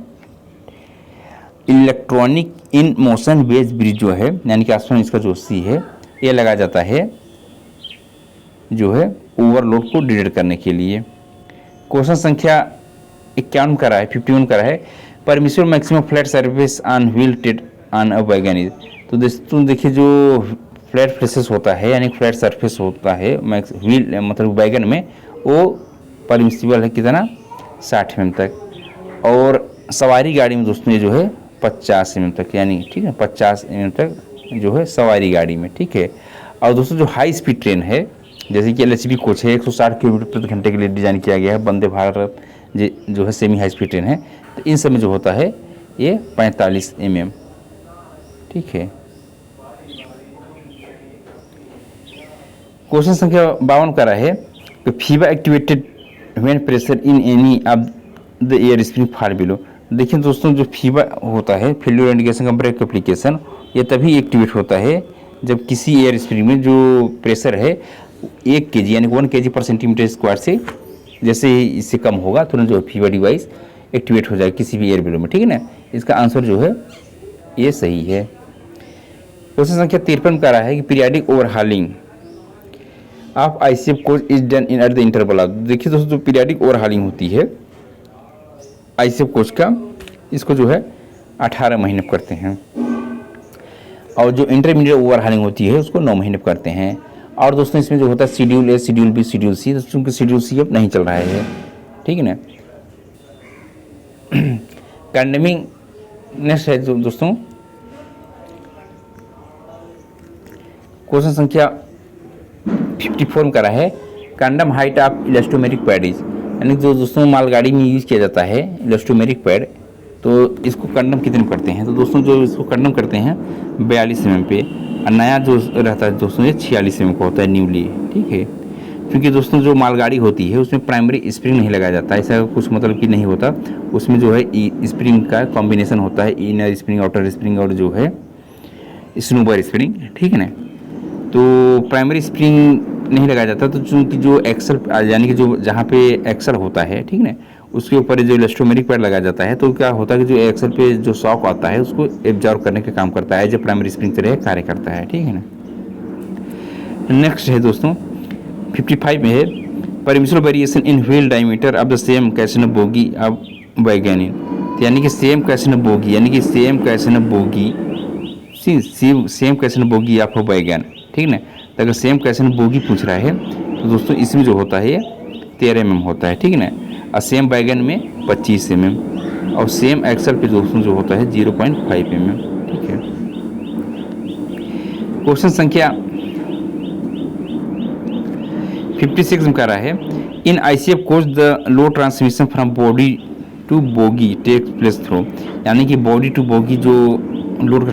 electronic in motion base bridge जो है, यानी कि आसमान इसका जो C है ये लगाया जाता है जो है ओवरलोड को डिटेक्ट करने के लिए। क्वेश्चन संख्या 51 का रहा है 51 का रहा है permissible maximum flat surface on wheel Ted on a wagon is. तो दोस्तों देखिए जो फ्लैट फेसेस होता है यानी फ्लैट सरफेस होता है व्हील मतलब वैगन में वो परमिसिबल है कितना 60 mm तक, और सवारी गाड़ी में दोस्तों ये जो है 50 mm तक, यानी ठीक है 50 mm तक जो है सवारी गाड़ी में। ठीक है। और दोस्तों जो हाई स्पीड ट्रेन है जैसे कि LHB कोच है 160 किलोमीटर प्रति घंटे के लिए डिज़ाइन किया गया है, वंदे भारत जो है सेमी हाई स्पीड ट्रेन है, तो इन सब में जो होता है ये 45 mm। ठीक है। क्वेश्चन संख्या 52 का रहा है कि fever activated when pressure in any of the air spring far below. देखिए दोस्तों जो फीवर होता है फेल्यूर इंडिकेशन का ब्रेक एप्लीकेशन ये तभी एक्टिवेट होता है जब किसी एयर स्प्रिंग में जो प्रेशर है 1 kg यानी 1 kg पर सेंटीमीटर स्क्वायर से जैसे ही इससे कम होगा तुरंत जो फीवर डिवाइस एक्टिवेट हो जाएगा किसी भी एयर बिलो में। ठीक है ना। इसका आंसर जो है ये सही है। क्वेश्चन संख्या 53 का रहा है कि periodic overhauling of ICF coach is done in at the interval of. देखिए दोस्तों जो पीरियाडिक ओवरहालिंग होती है ICF कोच का इसको जो है 18 महीने करते हैं, और जो इंटरमीडिएट ओवरहालिंग होती है उसको 9 महीने करते हैं। और दोस्तों इसमें जो होता है schedule A, schedule B, schedule C, क्योंकि शेड्यूल C अब नहीं चल रहा है। ठीक है ना। कंडेमिंग नेक्स्ट है दोस्तों क्वेश्चन संख्या 54 का रहा है condemn height of elastomeric pad, यानी जो दोस्तों मालगाड़ी में यूज़ किया जाता है इलास्टोमेरिक पैड, तो इसको कंडम कितने करते हैं। तो दोस्तों जो इसको कंडम करते हैं 42 mm पे, और नया जो रहता है दोस्तों ये 46 mm का होता है न्यूली। ठीक है। क्योंकि दोस्तों जो मालगाड़ी होती है उसमें प्राइमरी स्प्रिंग नहीं लगाया जाता, ऐसा कुछ मतलब कि नहीं होता, उसमें जो है स्प्रिंग का कॉम्बिनेशन होता है, इनर स्प्रिंग, आउटर स्प्रिंग और जो है स्नूबर स्प्रिंग। ठीक है ना। तो प्राइमरी स्प्रिंग नहीं लगाया जाता, तो चूँकि जो एक्सल यानी कि जो जहाँ पे एक्सल होता है ठीक है उसके ऊपर जो इलास्टोमेरिक पैड लगाया जाता है, तो क्या होता है कि जो एक्सल पे जो शॉक आता है उसको एब्जॉर्व करने का काम करता है, जो प्राइमरी स्प्रिंग तरह कार्य करता है। ठीक है ना। नेक्स्ट है दोस्तों 55 में है permissible variation in wheel diameter of the same कैशन बोगी ऑफ वैगन इन, तो यानी कि सेम कैसन बोगी, यानी कि सेम कैसन बोगी, सेम कैसन बोगी ऑफ वैगन, ठीक ना। तो अगर सेम कैसन बोगी पूछ रहा है तो दोस्तों इसमें जो होता है 13 mm होता है, ठीक ना। और सेम वैगन में 25 mm, और सेम एक्सल पे दोस्तों जो होता है 0.5 mm, ठीक है। क्वेश्चन संख्या 56 में कह रहा है in ICF coach the load transmission from body to bogie takes place through, यानी कि बॉडी टू बोगी जो लोड का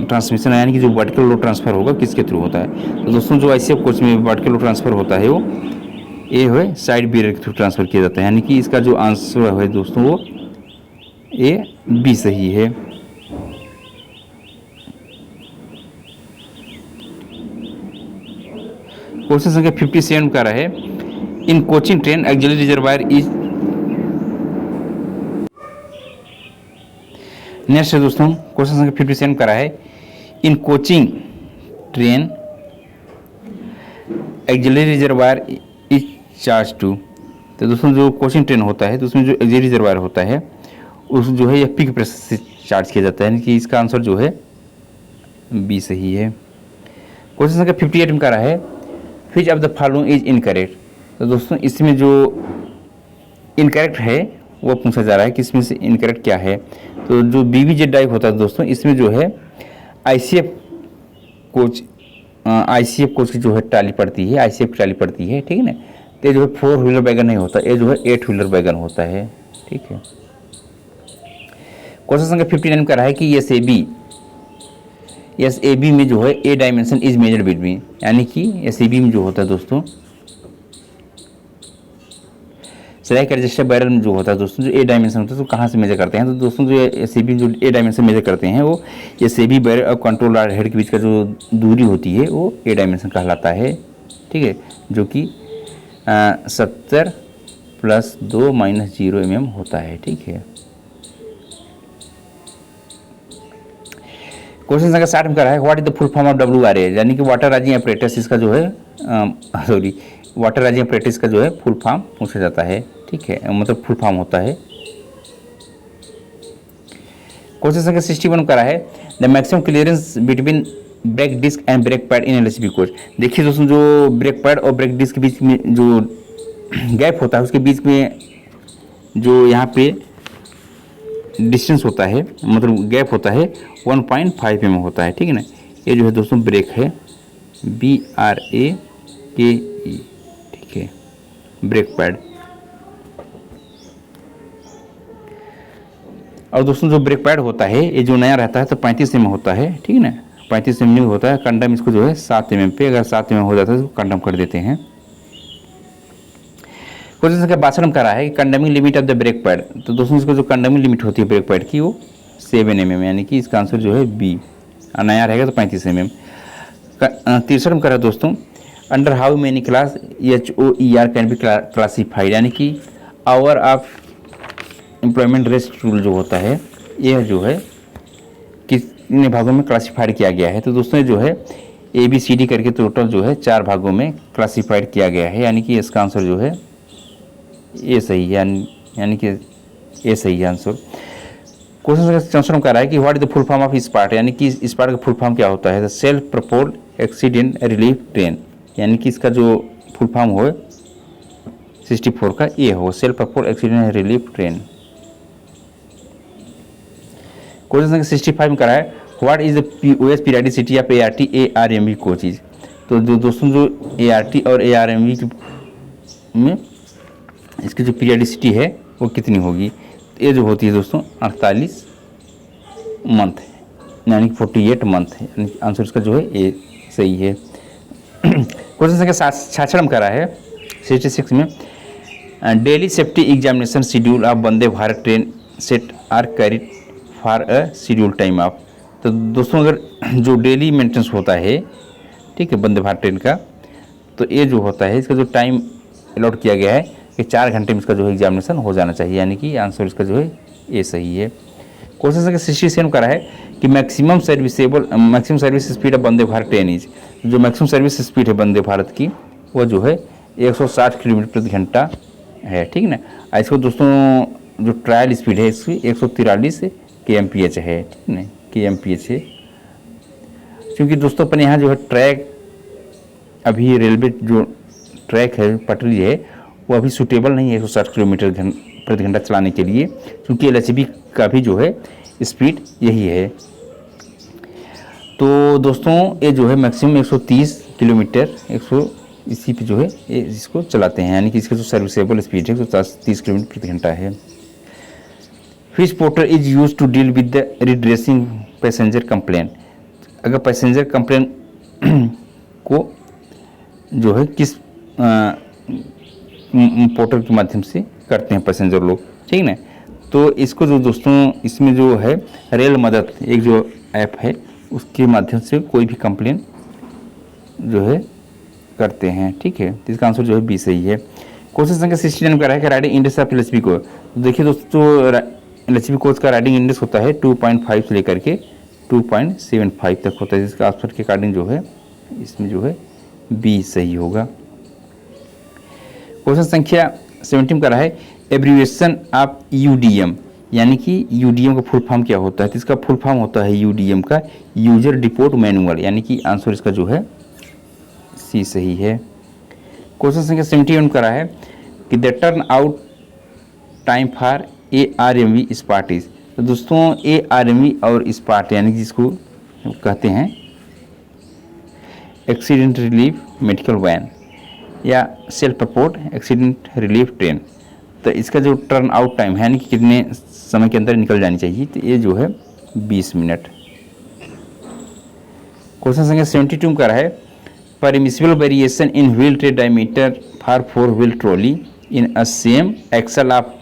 ट्रांसमिशन है, यानी कि जो वर्टिकल लोड ट्रांसफर होगा किसके थ्रू होता है। तो दोस्तों जो ICF कोच में वर्टिकल लोड ट्रांसफर होता है वो ए है साइड बैरियर के थ्रू ट्रांसफर किया जाता है, यानी कि इसका जो आंसर है दोस्तों वो ए बी सही है। क्वेश्चन संख्या 57 का रहा है in coaching train auxiliary reservoir is, next है दोस्तों क्वेश्चन संख्या 57 का रहा है in coaching train auxiliary reservoir is charge to. तो दोस्तों जो कोचिंग ट्रेन होता है तो उसमें जो एक्सिलरी रिजर्वायर होता है उस जो है यह पिक प्रेशर से चार्ज किया जाता है, यानी कि इसका आंसर जो है बी सही है। क्वेश्चन संख्या 58 में कह रहा है which of the following is incorrect. तो दोस्तों इसमें जो इनकरेक्ट है वो पूछा जा रहा है कि इसमें से इनकरेक्ट क्या है। तो जो BBZ डाइव होता है दोस्तों इसमें जो है ICF कोच की जो है ट्राली पड़ती है, ICF की ट्राली पड़ती है, ठीक है ना। तो ये जो है 4 व्हीलर वैगन नहीं होता, ये जो है 8 व्हीलर वैगन होता है, ठीक है। क्वेश्चन संख्या 59 का रहा है कि SAB में जो है ए डायमेंशन इज मेजर्ड बिटवीन, यानी कि SAB में जो होता है दोस्तों स्लैक एडजस्टेड बैरल में जो होता है दोस्तों जो ए डायमेंशन होता है तो कहाँ से मेजर करते हैं। तो दोस्तों जो SAB जो ए डायमेंशन मेजर करते हैं वो SAB बैरल और कंट्रोल रॉड हेड के बीच का जो दूरी होती है वो ए डायमेंशन कहलाता है, ठीक है, जो कि 70 + 2 - 0 mm होता है, ठीक है। क्वेश्चन संख्या 60 में कर रहा है what is the full form of WRA, यानी कि वाटर राइजिंग एपरेटस, इसका जो है वाटर राइजिंग एपरेटस का जो है फुल फॉर्म पूछा जाता है, ठीक है, मतलब फुल फॉर्म होता है। क्वेश्चन संख्या 61 कर रहा है the maximum clearance between brake disc and brake pad in LHB coach. देखिए दोस्तों जो ब्रेक पैड और ब्रेक डिस्क के बीच में जो गैप होता है उसके बीच में जो यहाँ पे डिस्टेंस होता है, मतलब गैप होता है 1.5 mm होता है, ठीक है ना। ये जो है दोस्तों ब्रेक है BRAKE, ठीक है, ब्रेक पैड। और दोस्तों जो ब्रेक पैड होता है ये जो नया रहता है तो 35 mm होता है, ठीक है ना, 35 mm होता है। कंडम इसको जो है 7 mm पे, अगर 7 mm हो जाता है तो कंडम कर देते हैं। क्वेश्चन संख्या 62 का रहा है कि कंडमिंग limit of the brake pad. तो दोस्तों इसको जो कंडमिंग लिमिट होती है ब्रेक पैड की वो 7 mm, यानी कि इसका आंसर जो है बी, नया रहेगा तो 35 mm। 63 में करा दोस्तों under how many class HOER can be classified, यानी कि hour of employment rest rule जो होता है यह जो है कितने भागों में क्लासीफाइड किया गया है। तो दोस्तों जो है ABCD करके टोटल जो है 4 भागों में क्लासीफाइड किया गया है, यानी कि इसका आंसर जो है ये सही है, यानी कि ये सही है आंसर। क्वेश्चन 64 का रहा है कि what is the full form of SPART, यानी कि स्पार्ट का फुल फॉर्म क्या होता है। Self propelled accident relief train, यानी कि इसका जो फुल फॉर्म हो 64 का ये हो self propelled accident relief train. Question संख्या 65 में करा है what is the POS periodicity of ART ARMV coaches. तो जो दोस्तों जो ART और ARMV में इसकी जो पीरियडिसिटी है वो कितनी होगी। ये जो होती है दोस्तों 48 मंथ है, यानी कि 48 मंथ है, यानी आंसर इसका जो है ए सही है। क्वेश्चन संख्या 66 में करा है 66 में daily safety examination schedule of Vande Bharat train set are carried for a schedule time of. तो दोस्तों अगर जो डेली मेंटेनेंस होता है, ठीक है, वंदे भारत ट्रेन का, तो ये जो होता है इसका जो टाइम अलॉट किया गया है कि 4 घंटे में इसका जो है एग्जामिनेशन हो जाना चाहिए, यानी कि आंसर इसका जो है ये सही है। क्वेश्चन संख्या 67 का है कि maximum service speed of Vande Bharat train is. जो मैक्सिमम सर्विस स्पीड है वंदे भारत की वो जो है 160 किलोमीटर प्रति घंटा है, ठीक है ना। इसको दोस्तों जो ट्रायल स्पीड है इसकी 143 kmph है, ठीक है, kmph है। क्योंकि दोस्तों अपने यहाँ जो है ट्रैक, अभी रेलवे जो ट्रैक है, पटरी है, वो अभी सूटेबल नहीं है 160 किलोमीटर प्रति घंटा चलाने के लिए, क्योंकि LHB का भी जो है स्पीड यही है। तो दोस्तों ये जो है मैक्सिमम 130 किलोमीटर 100 इसी पे जो है ये इसको चलाते हैं, यानी कि इसका जो सर्विसेबल स्पीड है 130 किलोमीटर प्रति घंटा है। Which portal is use to deal with the redressing passenger complaint. अगर पैसेंजर कंप्लेंट को जो है किस पोर्टल के माध्यम से करते हैं पैसेंजर लोग, ठीक है। तो इसको जो दोस्तों इसमें जो है रेल मदद एक जो ऐप है उसके माध्यम से कोई भी कंप्लेन जो है करते हैं, ठीक है। तो इसका आंसर जो है बी सही है। क्वेश्चन संख्या 69 का है कि राइडिंग इंडेक्स ऑफ LHB को, तो देखिए दोस्तों LHB कोच का राइडिंग इंडेक्स होता है 2.5 से लेकर के 2.75 तक होता है। इसका ऑप्शन के अकॉर्डिंग जो है इसमें जो है बी सही होगा। क्वेश्चन संख्या 17 का है एब्रीविएशन ऑफ UDM, यानी कि UDM का फुल फॉर्म क्या होता है। तो इसका फुल फॉर्म होता है UDM का यूजर रिपोर्ट मैनुअल, यानी कि आंसर इसका जो है सी सही है। क्वेश्चन संख्या 71 का है कि the turn out time for ARMV स्पार्टिस। तो दोस्तों ARMV और स्पार्ट यानी कि जिसको कहते हैं एक्सीडेंट रिलीफ मेडिकल वैन या self support accident relief train, तो इसका जो टर्न आउट टाइम है यानी कि कितने समय के अंदर निकल जानी चाहिए, तो ये जो है 20 मिनट। क्वेश्चन संख्या 72 का है permissible variation in wheel tread diameter for 4 wheel trolley in a same axle of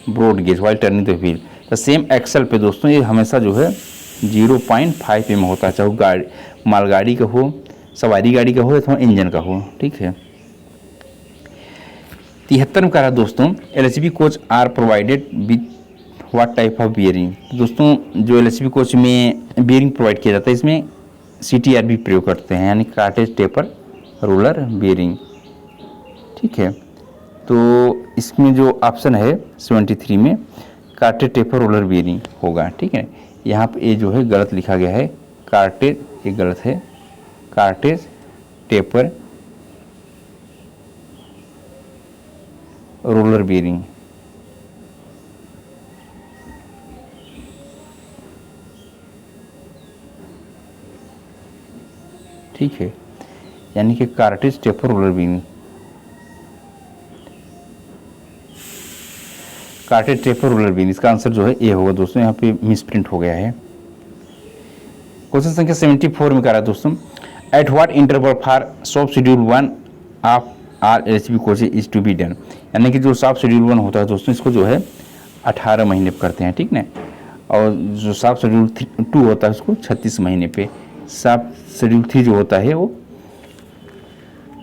broad gauge while turning the wheel. तो सेम एक्सल पे दोस्तों ये हमेशा जो है 0.5 mm होता है, चाहे गाड़ी मालगाड़ी का हो, सवारी गाड़ी का हो अथवा इंजन का हो, ठीक है। 73 का है दोस्तों LHB coach are provided with what type of bearing. दोस्तों जो LHB कोच में बियरिंग प्रोवाइड किया जाता है इसमें CTRB प्रयोग करते हैं, यानी कार्टेज टेपर रोलर बियरिंग, ठीक है। तो इसमें जो ऑप्शन है 73 में कार्टेज टेपर रोलर बियरिंग होगा, ठीक है। यहाँ पे ये जो है गलत लिखा गया है, कार्टेज ये गलत है, कार्टेज टेपर रोलर बियरिंग, ठीक है, यानी कि cartridge taper roller bearing, cartridge taper roller bearing, इसका आंसर जो है ए होगा दोस्तों, यहाँ पे मिसप्रिंट हो गया है। क्वेश्चन संख्या 74 में कह रहा है दोस्तों at what interval for soft schedule 1 of are LHB coaches is to be done, यानी कि जो सॉफ्ट शेड्यूल 1 होता है दोस्तों इसको जो है 18 महीने पे करते हैं, ठीक ना। और जो सॉफ्ट शेड्यूल 2 होता है उसको 36 महीने पे, सॉफ्ट शेड्यूल 3 जो होता है वो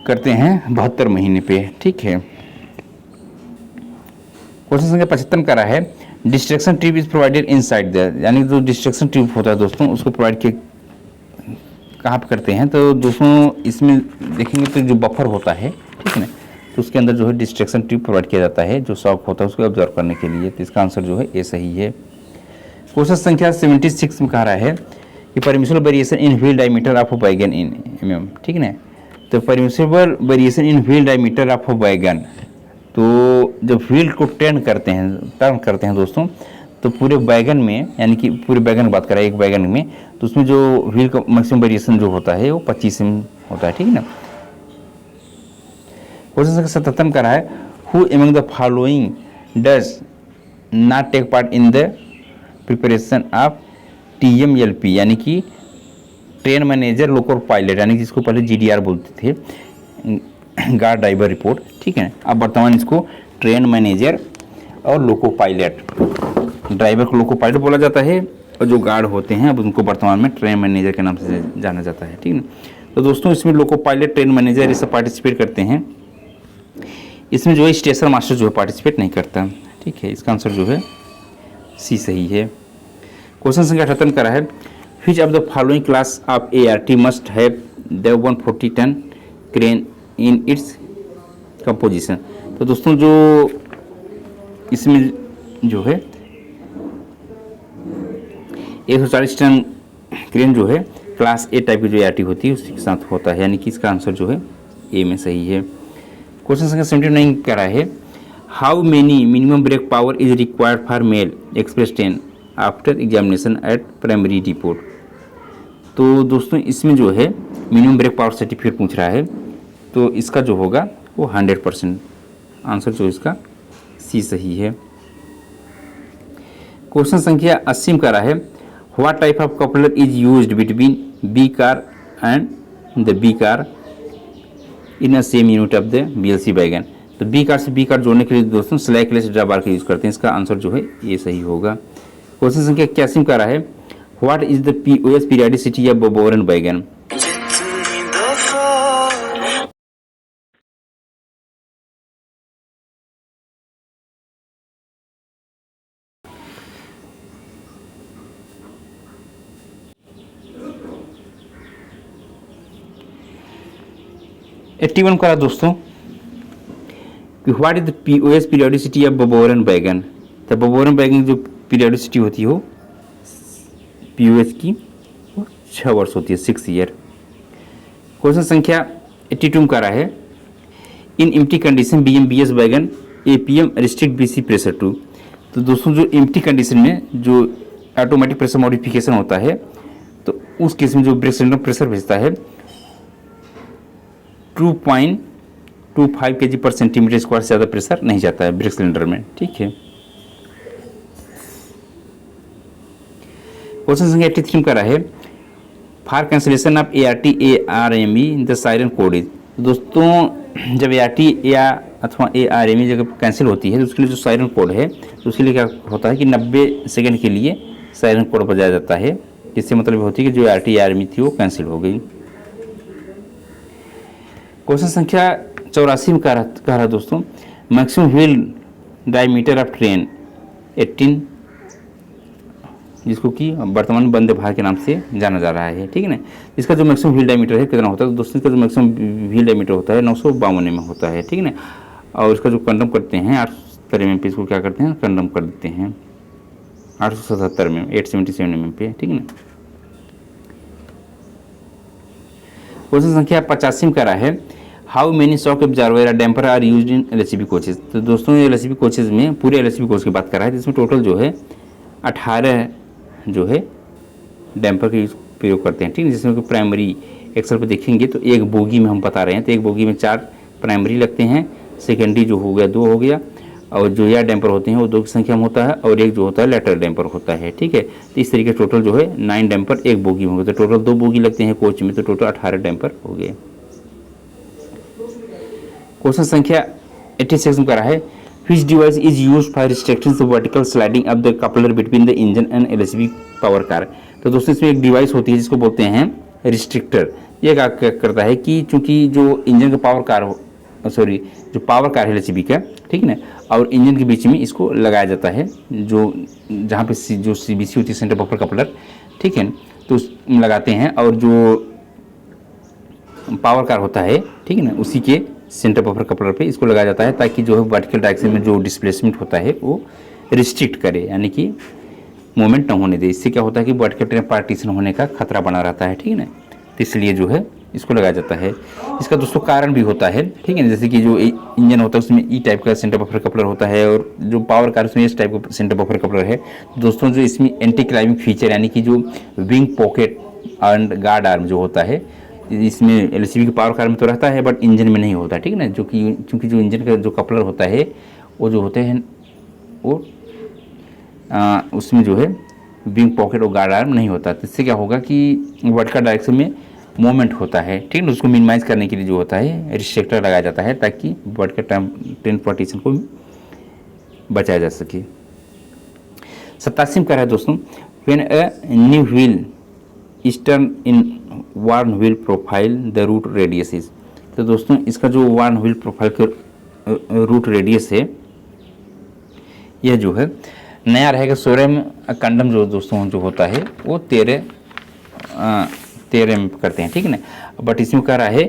करते हैं 72 महीने पे, ठीक है। क्वेश्चन संख्या 75 करा है destruction tube is provided inside the, यानी जो डिस्ट्रक्शन ट्यूब होता है दोस्तों उसको प्रोवाइड के कहाँ पे करते हैं। तो दोस्तों इसमें देखेंगे तो जो बफर होता है, ठीक है ना, तो उसके अंदर जो है डिस्ट्रक्शन ट्यूब प्रोवाइड किया जाता है जो शॉक होता है उसको ऑब्जर्व करने के लिए। तो इसका आंसर जो है ए सही है। क्वेश्चन संख्या 76 में कह रहा है कि permissible variation in wheel diameter of wagon in mm, ठीक है ना। तो permissible variation in wheel diameter of wagon, तो जब व्हील को टर्न करते हैं दोस्तों, तो पूरे वैगन में, यानी कि पूरे वैगन की बात करें एक वैगन में, तो उसमें जो व्हील का मैक्सिमम वेरिएशन जो होता है वो 25 mm होता है, ठीक है ना। क्वेश्चन संख्या 77 का रहा है who among the following does not take part in the preparation of TMLP, यानी कि ट्रेन मैनेजर लोको पायलट, यानी कि जिसको पहले GDR बोलते थे, गार्ड ड्राइवर रिपोर्ट, ठीक है। अब वर्तमान इसको ट्रेन मैनेजर और लोको पायलट, ड्राइवर को लोको पायलट बोला जाता है और जो गार्ड होते हैं अब उनको वर्तमान में ट्रेन मैनेजर के नाम से जाना जाता है, ठीक है। तो दोस्तों इसमें लोको पायलट, ट्रेन मैनेजर ये सब पार्टिसिपेट करते हैं। इसमें जो है स्टेशन मास्टर जो है पार्टिसिपेट नहीं करता, ठीक है। इसका आंसर जो है सी सही है। क्वेश्चन संख्या 78 का है which of the following class of ART must have the 140 ton crane in its composition. तो दोस्तों जो इसमें जो है 140 टन क्रेन जो है क्लास ए टाइप की जो ART होती है उसके साथ होता है, यानी कि इसका आंसर जो है ए में सही है। क्वेश्चन संख्या 79 कह रहा है how many minimum brake power is required for mail express train after examination at primary depot. तो दोस्तों इसमें जो है मिनिमम ब्रेक पावर सर्टिफिकेट पूछ रहा है, तो इसका जो होगा वो 100%, आंसर जो इसका सी सही है। क्वेश्चन संख्या 80 में कह रहा है what type of coupler is used between B car and the B car in a same unit of the BLC wagon. तो बी कार से बी कार जोड़ने के लिए दोस्तों स्लैकलेस ड्रॉबार का यूज करते हैं, इसका आंसर जो है ये सही होगा। क्वेश्चन संख्या 81 में कह रहा है what is the POS periodicity of BOBRN wagon. Eighty one करा दोस्तों कि what is the POS periodicity of BOBRN wagon. तो बोबोरन वैगन जो पीरियडिसिटी होती हो POS की वो 6 वर्ष होती है, 6 ईयर। क्वेश्चन संख्या 82 का रहा है in empty condition BMBS wagon APM restrict BC pressure to. तो दोस्तों जो एम्प्टी कंडीशन में जो ऑटोमेटिक प्रेशर मॉडिफिकेशन होता है तो उस केस में जो ब्रेक सिलेंडर प्रेशर भेजता है 2.25 kg/cm² से ज़्यादा प्रेशर नहीं जाता है ब्रेक सिलेंडर में, ठीक है। क्वेश्चन संख्या 83 का रहा है for cancellation of ART ARME the siren code is. दोस्तों जब ART या अथवा ARME जब कैंसिल होती है तो उसके लिए जो साइरन कोड है तो उसके लिए क्या होता है कि 90 सेकंड के लिए साइरन कोड बजाया जाता है, जिससे मतलब होती है कि जो ART ARME थी वो कैंसिल हो गई। क्वेश्चन संख्या 84 में कह रहा दोस्तों maximum wheel diameter of train 18, जिसको कि वर्तमान में वंदे भारत के नाम से जाना जा रहा है, ठीक है ना। इसका जो मैक्सिमम व्हील डायमीटर है कितना होता है तो दोस्तों इसका जो मैक्सिमम व्हील डायमीटर होता है 952 में होता है, ठीक है ना। और इसका जो कंडम करते हैं 870 mm पे, इसको क्या करते हैं कंडम कर देते हैं 877 में 877 mm पे, ठीक है ना। क्वेश्चन संख्या 85 में कह रहा है how many shock absorber damper are used in LHB coaches. तो दोस्तों ये LHB कोचेज में पूरे LHB कोच की बात कर रहा है जिसमें टोटल जो है 18 जो है डैम्पर का प्रयोग करते हैं, ठीक है। जिसमें कि प्राइमरी एक्सल पे देखेंगे तो एक बोगी में हम बता रहे हैं तो एक बोगी में 4 प्राइमरी लगते हैं, सेकेंडरी जो हो गया 2 हो गया, और जो एयर डैम्पर होते हैं वो 2 की संख्या में होता है, और एक जो होता है लेटरल डैम्पर होता है, ठीक है। तो इस तरीके टोटल जो है 9 डैम्पर एक बोगी में होगा, तो टोटल 2 बोगी लगते हैं कोच में, तो टोटल 18 डैम्पर हो गए। क्वेश्चन संख्या 86 में करा है which device is used for restricting the vertical sliding of the coupler between the engine and LHB power car. तो दोस्तों इसमें एक डिवाइस होती है जिसको बोलते हैं रिस्ट्रिक्टर। ये क्या करता है कि चूंकि जो इंजन का पावर कार जो पावर कार है LHB का, ठीक है ना, और इंजन के बीच में इसको लगाया जाता है, जो जहाँ पे जो CBC होती है सेंटर बफर कपलर, ठीक है, तो लगाते हैं, और जो पावर कार होता है, ठीक है ना, उसी के सेंटर बफर कपलर पे इसको लगाया जाता है ताकि जो है वर्टिकल डायरेक्शन में जो डिस्प्लेसमेंट होता है वो रिस्ट्रिक्ट करे, यानी कि मूवमेंट न होने दे। इससे क्या होता है कि वर्टिकल ट्रेन पार्टीशन होने का खतरा बना रहता है, ठीक है ना, तो इसलिए जो है इसको लगाया जाता है। इसका दोस्तों कारण भी होता है, ठीक है ना, जैसे कि जो इंजन होता है उसमें ई टाइप का सेंटर बफर कपलर होता है, और जो पावर कार उसमें इस टाइप का सेंटर बफर कपलर है। दोस्तों जो इसमें एंटी क्लाइमिंग फीचर यानी कि जो wing pocket and guard arm जो होता है इसमें LHB की पावर कार में तो रहता है बट इंजन में नहीं होता, ठीक है ना, जो कि क्योंकि जो इंजन का जो कपलर होता है वो जो होते हैं वो उसमें जो है विंग पॉकेट और गार्ड आर्म नहीं होता। तो इससे क्या होगा कि वर्टिकल डायरेक्शन में मूवमेंट होता है, ठीक है ना, उसको मिनिमाइज करने के लिए जो होता है रिस्ट्रिक्टर लगाया जाता है ताकि वर्टिकल ट्रेन पार्टीशन को बचाया जा सके। 87 का है दोस्तों when a new wheel is turn in worn wheel profile the root radius is. तो दोस्तों इसका जो वार्न व्हील प्रोफाइल का रूट रेडियस है यह जो है नया रहेगा 16 में, कंडम जो दोस्तों जो होता है वो 13 mm करते हैं, ठीक है ना, बट इसमें कह रहा है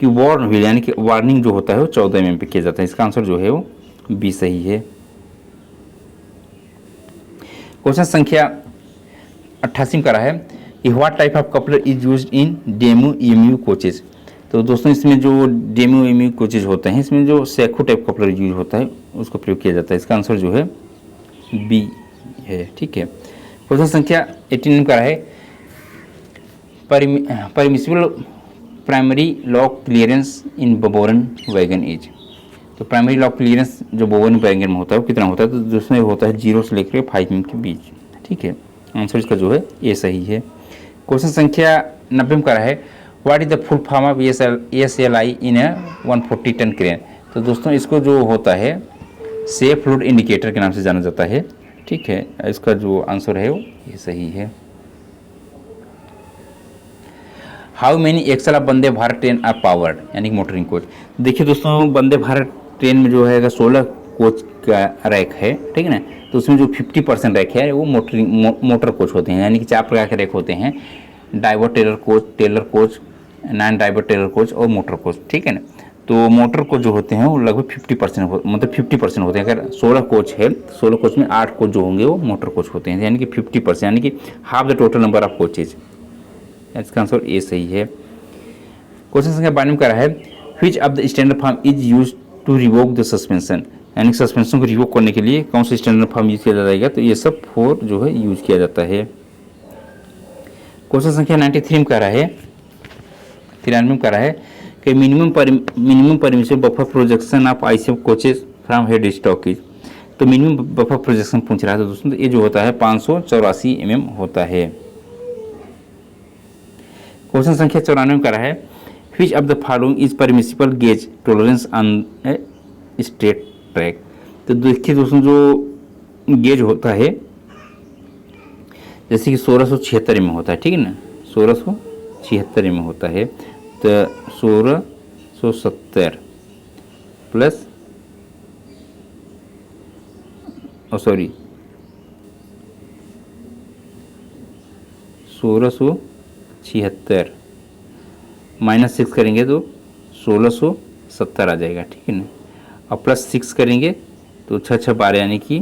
कि वार्न व्हील यानी कि वार्निंग जो होता है वो 14 mm पे किया जाता है। इसका आंसर जो है वो बी सही है। क्वेश्चन संख्या 88 का रहा है कि what type of coupler is used in demo EMU coaches. तो दोस्तों इसमें जो डेमो EMU कोचेज होते हैं इसमें जो सैखो टाइप कपलर यूज होता है उसको प्रयोग किया जाता है। इसका आंसर जो है बी है। ठीक है। क्वेश्चन संख्या 18 का रहा है परमिसिबल प्राइमरी लॉक क्लियरेंस इन बोबोरन वैगन एज। तो प्राइमरी लॉक क्लियरेंस जो बोबोरन वैगन में होता है वो कितना होता है, तो जिसमें होता है 0 से लेकर 5 mm के बीच। ठीक है। आंसर इसका जो है ए सही है। क्वेश्चन संख्या 90 का रहा है what is the full form of SLI in a 140 ton crane. तो दोस्तों इसको जो होता है सेफ लोड इंडिकेटर के नाम से जाना जाता है। ठीक है। इसका जो आंसर है वो ये सही है। How many axle of Vande Bharat train are powered, यानी कि मोटरिंग कोच। देखिए दोस्तों वंदे भारत ट्रेन में जो है अगर 16 कोच का रैक है, ठीक है ना, तो उसमें जो 50% रैक है वो मोटर कोच होते हैं, यानी कि 4 प्रकार के रैक होते हैं, driver trailer coach, non driver trailer coach और मोटर कोच। ठीक है ना। तो मोटर कोच जो होते हैं वो लगभग 50% मतलब 50% होते हैं। अगर 16 कोच है तो 16 कोच में 8 कोच जो होंगे वो मोटर कोच होते हैं, यानी कि 50%, यानी कि half the total number of coaches. इसका आंसर ए सही है। क्वेश्चन संख्या 92 का रहा है which of the standard form is used to revoke the suspension, यानी कि सस्पेंशन को रिवोक करने के लिए कौन सा स्टैंडर्ड फॉर्म यूज किया जाएगा, तो ये सब 4 जो है यूज किया जाता है। क्वेश्चन संख्या 93 का रहा है 93 का रहा है कि minimum permission buffer projection of ICF coaches from head stockage. तो मिनिमम बफर प्रोजेक्शन पूछ रहा है तो दोस्तों ये जो होता है 584 mm होता है। क्वेश्चन संख्या 94 का रहा है which of the following is permissible gauge tolerance on a straight track. तो देखिए दोस्तों जो गेज होता है जैसे कि 1676 में होता है, ठीक है ना, 1676 में होता है, तो 1670 प्लस 1676 माइनस 6 करेंगे तो 1670 आ जाएगा। ठीक है ना। और प्लस 6 करेंगे तो 6 6 12 यानी कि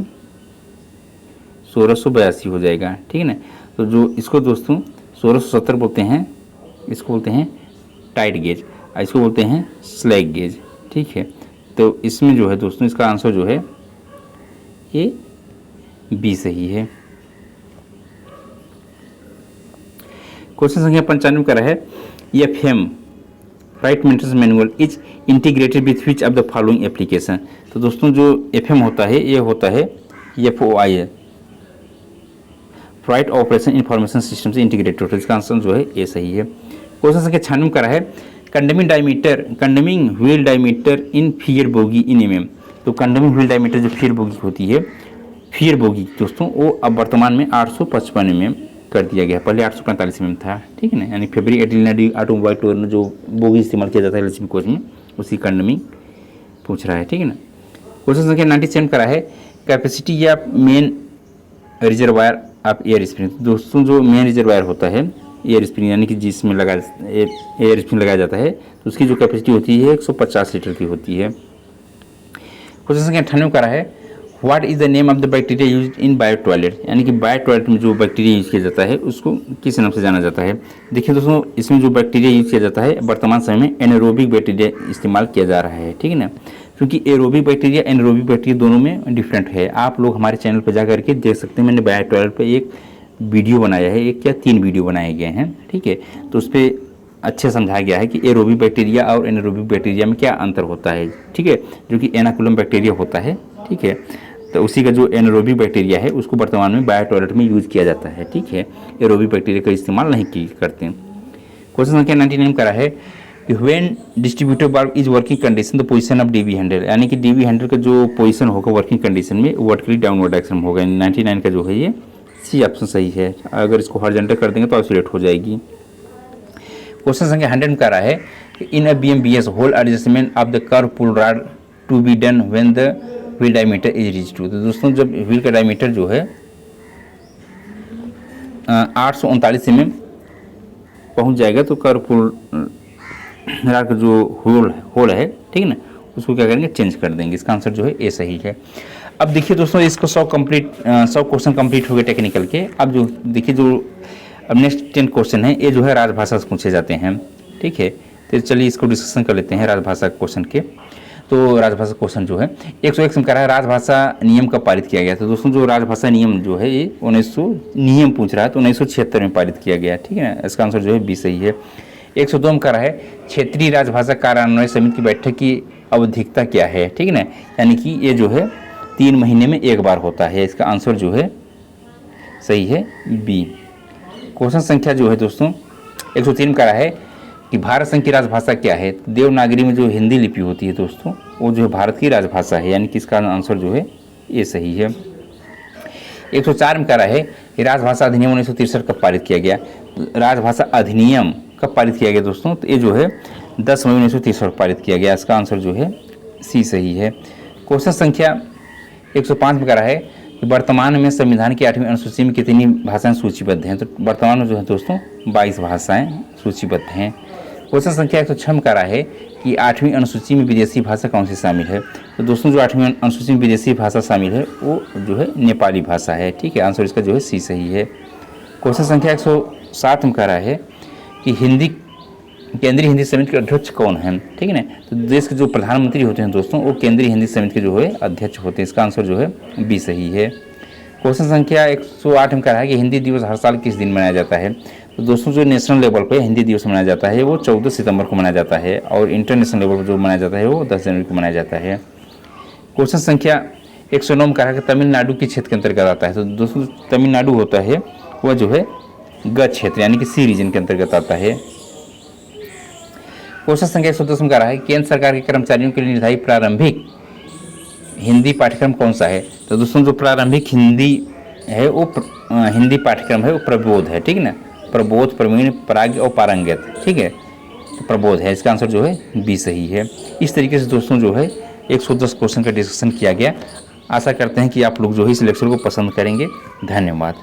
1682 हो जाएगा। ठीक है ना। तो जो इसको दोस्तों 1670 बोलते हैं, इसको बोलते हैं टाइट गेज, इसको बोलते हैं स्लैग गेज। ठीक है। तो इसमें जो है दोस्तों इसका आंसर जो है ये बी सही है। क्वेश्चन संख्या 95 का है FM right maintenance manual is integrated with which of the following application. तो दोस्तों जो FM होता है ये होता है FOI है, फ्लाइट ऑपरेशन इंफॉर्मेशन सिस्टम से इंटीग्रेटेड होता है। इसका आंसर जो है ये सही है। क्वेश्चन संख्या 96 का है कंडमिंग व्हील डायमीटर इन फियर बोगी इन MM। तो कंडमिंग व्हील डायमीटर जो फियर बोगी होती है, फियर बोगी दोस्तों वो अब वर्तमान में 855 mm कर दिया गया, पहले 845 mm था। ठीक है ना। यानी फेब्रिक एटिलिनरी ऑटोमोबाइल टूर में जो बोगी इस्तेमाल किया जाता है लक्ष्मी कोच में उसी कंडमिंग पूछ रहा है। ठीक है ना। क्वेश्चन संख्या 97 का है कैपेसिटी या main reservoir of air spring. दोस्तों जो मेन रिजर्वायर होता है एयर स्प्रिंग यानी कि जिसमें एयर स्प्रिंग लगाया जाता है तो उसकी जो कैपेसिटी होती है 150 लीटर की होती है। क्वेश्चन संख्या 98 का है what is the name of the bacteria used in bio toilet, यानी कि बायो टॉयलेट में जो बैक्टीरिया यूज किया जाता है उसको किस नाम से जाना जाता है। देखिए दोस्तों इसमें जो बैक्टीरिया यूज किया जाता है वर्तमान समय में एनारोबिक बैक्टीरिया इस्तेमाल किया जा रहा है। ठीक है ना। क्योंकि एरोबिक बैक्टीरिया एनारोबिक बैक्टीरिया दोनों में डिफरेंट है। आप लोग हमारे चैनल पर जा करके देख सकते हैं, मैंने बायो टॉयलेट पर एक वीडियो बनाया है, एक या 3 वीडियो बनाए गए हैं। ठीक है। तो उस पर अच्छे समझाया गया है कि एरोबिक बैक्टीरिया और एनारोबिक बैक्टीरिया में क्या अंतर होता है। ठीक है। जो कि एनाकुलम बैक्टीरिया होता है। ठीक है। तो उसी का जो एनारोबिक बैक्टीरिया है उसको वर्तमान में बायो टॉयलेट में यूज किया जाता है। ठीक है। एरोबिक बैक्टीरिया का इस्तेमाल नहीं करते। क्वेश्चन संख्या 99 का है when distributor valve is working condition the position of DV handle, यानी कि DV हैंडल का जो पोजीशन होगा वर्किंग कंडीशन में वर्टिकली डाउनवर्ड डायरेक्शन में होगा। 99 का जो है ये सी ऑप्शन सही है। अगर इसको हॉरिजॉन्टल कर देंगे तो आइसोलेट हो जाएगी। क्वेश्चन संख्या 100 का है in a BMBS whole adjustment of the curve pull rod to be done when the wheel diameter is reach to. तो दोस्तों जब व्हील का डायमीटर जो है 839 mm पहुंच जाएगा तो कर्व पुल रॉड का जो होल है, ठीक है ना, उसको क्या करेंगे चेंज कर देंगे। इसका आंसर जो है ए सही है। अब देखिए दोस्तों, इसको 100 क्वेश्चन कंप्लीट हो गए टेक्निकल के। अब जो देखिए, जो अब नेक्स्ट 10 क्वेश्चन है, ये जो है राजभाषा से पूछे जाते हैं। ठीक है, तो चलिए इसको डिस्कशन कर लेते हैं राजभाषा क्वेश्चन के। तो राजभाषा क्वेश्चन जो है 101 में कह रहा है राजभाषा नियम कब पारित किया गया। तो दोस्तों जो राजभाषा नियम जो है ये 1900 नियम पूछ रहा है, तो 1976 में पारित किया गया। ठीक है ना, इसका आंसर जो है बी सही है। 102 में कह रहा है क्षेत्रीय राजभाषा कार्यान्वयन समिति की बैठक की आवधिकता क्या है। ठीक है ना, यानी कि ये जो है 3 महीने में एक बार होता है। इसका आंसर जो है सही है बी। क्वेश्चन संख्या जो है दोस्तों 103 में कह रहा है कि भारत संघ की राजभाषा क्या है। देवनागरी में जो हिंदी लिपि होती है दोस्तों, वो जो है भारत की राजभाषा है, यानी कि इसका आंसर जो है ये सही है। 104 में कह रहा है कि राजभाषा अधिनियम 1963 कब पारित किया गया। राजभाषा अधिनियम कब पारित किया गया दोस्तों, तो ये जो है 10 मई 1963 को पारित किया गया। इसका आंसर जो है सी सही है। क्वेश्चन संख्या 105 में कह रहा है कि वर्तमान में संविधान की 8वीं अनुसूची में कितनी भाषाएं सूचीबद्ध हैं। तो वर्तमान में जो है दोस्तों 22 भाषाएं सूचीबद्ध हैं। क्वेश्चन संख्या 106 में कह रहा है कि 8वीं अनुसूची में विदेशी भाषा कौन सी शामिल है। तो दोस्तों जो 8वीं अनुसूची में विदेशी भाषा शामिल है वो जो है नेपाली भाषा है। ठीक है, आंसर इसका जो है सी सही है। क्वेश्चन संख्या 107 में कह रहा है कि केंद्रीय हिंदी समिति के अध्यक्ष कौन हैं। ठीक है ना, तो देश के जो प्रधानमंत्री होते हैं दोस्तों वो केंद्रीय हिंदी समिति के जो है अध्यक्ष होते हैं। इसका आंसर जो है बी सही है। क्वेश्चन संख्या 108 में कह रहा है कि हिंदी दिवस हर साल किस दिन मनाया जाता है। तो दोस्तों जो नेशनल लेवल पे हिंदी दिवस मनाया जाता है वो 14 सितंबर को मनाया जाता है, और इंटरनेशनल लेवल पर जो मनाया जाता है वो 10 जनवरी को मनाया जाता है। क्वेश्चन संख्या 109 में कह रहा है कि तमिलनाडु के क्षेत्र के अंतर्गत आता है। तो दोस्तों तमिलनाडु होता है वह जो है ग क्षेत्र, यानी कि सी रीजन के अंतर्गत आता है। क्वेश्चन संख्या 110 में कह रहा है केंद्र सरकार के कर्मचारियों के लिए निर्धारित प्रारंभिक हिंदी पाठ्यक्रम कौन सा है। तो दोस्तों जो प्रारंभिक हिंदी है वो हिंदी पाठ्यक्रम है वो प्रबोध है। ठीक है ना, प्रबोध, प्रवीण, प्राज्ञ और पारंगत। ठीक है, तो प्रबोध है। इसका आंसर जो है बी सही है। इस तरीके से दोस्तों जो है 110 क्वेश्चन का डिस्कशन किया गया। आशा करते हैं कि आप लोग जो है इस लेक्चर को पसंद करेंगे। धन्यवाद।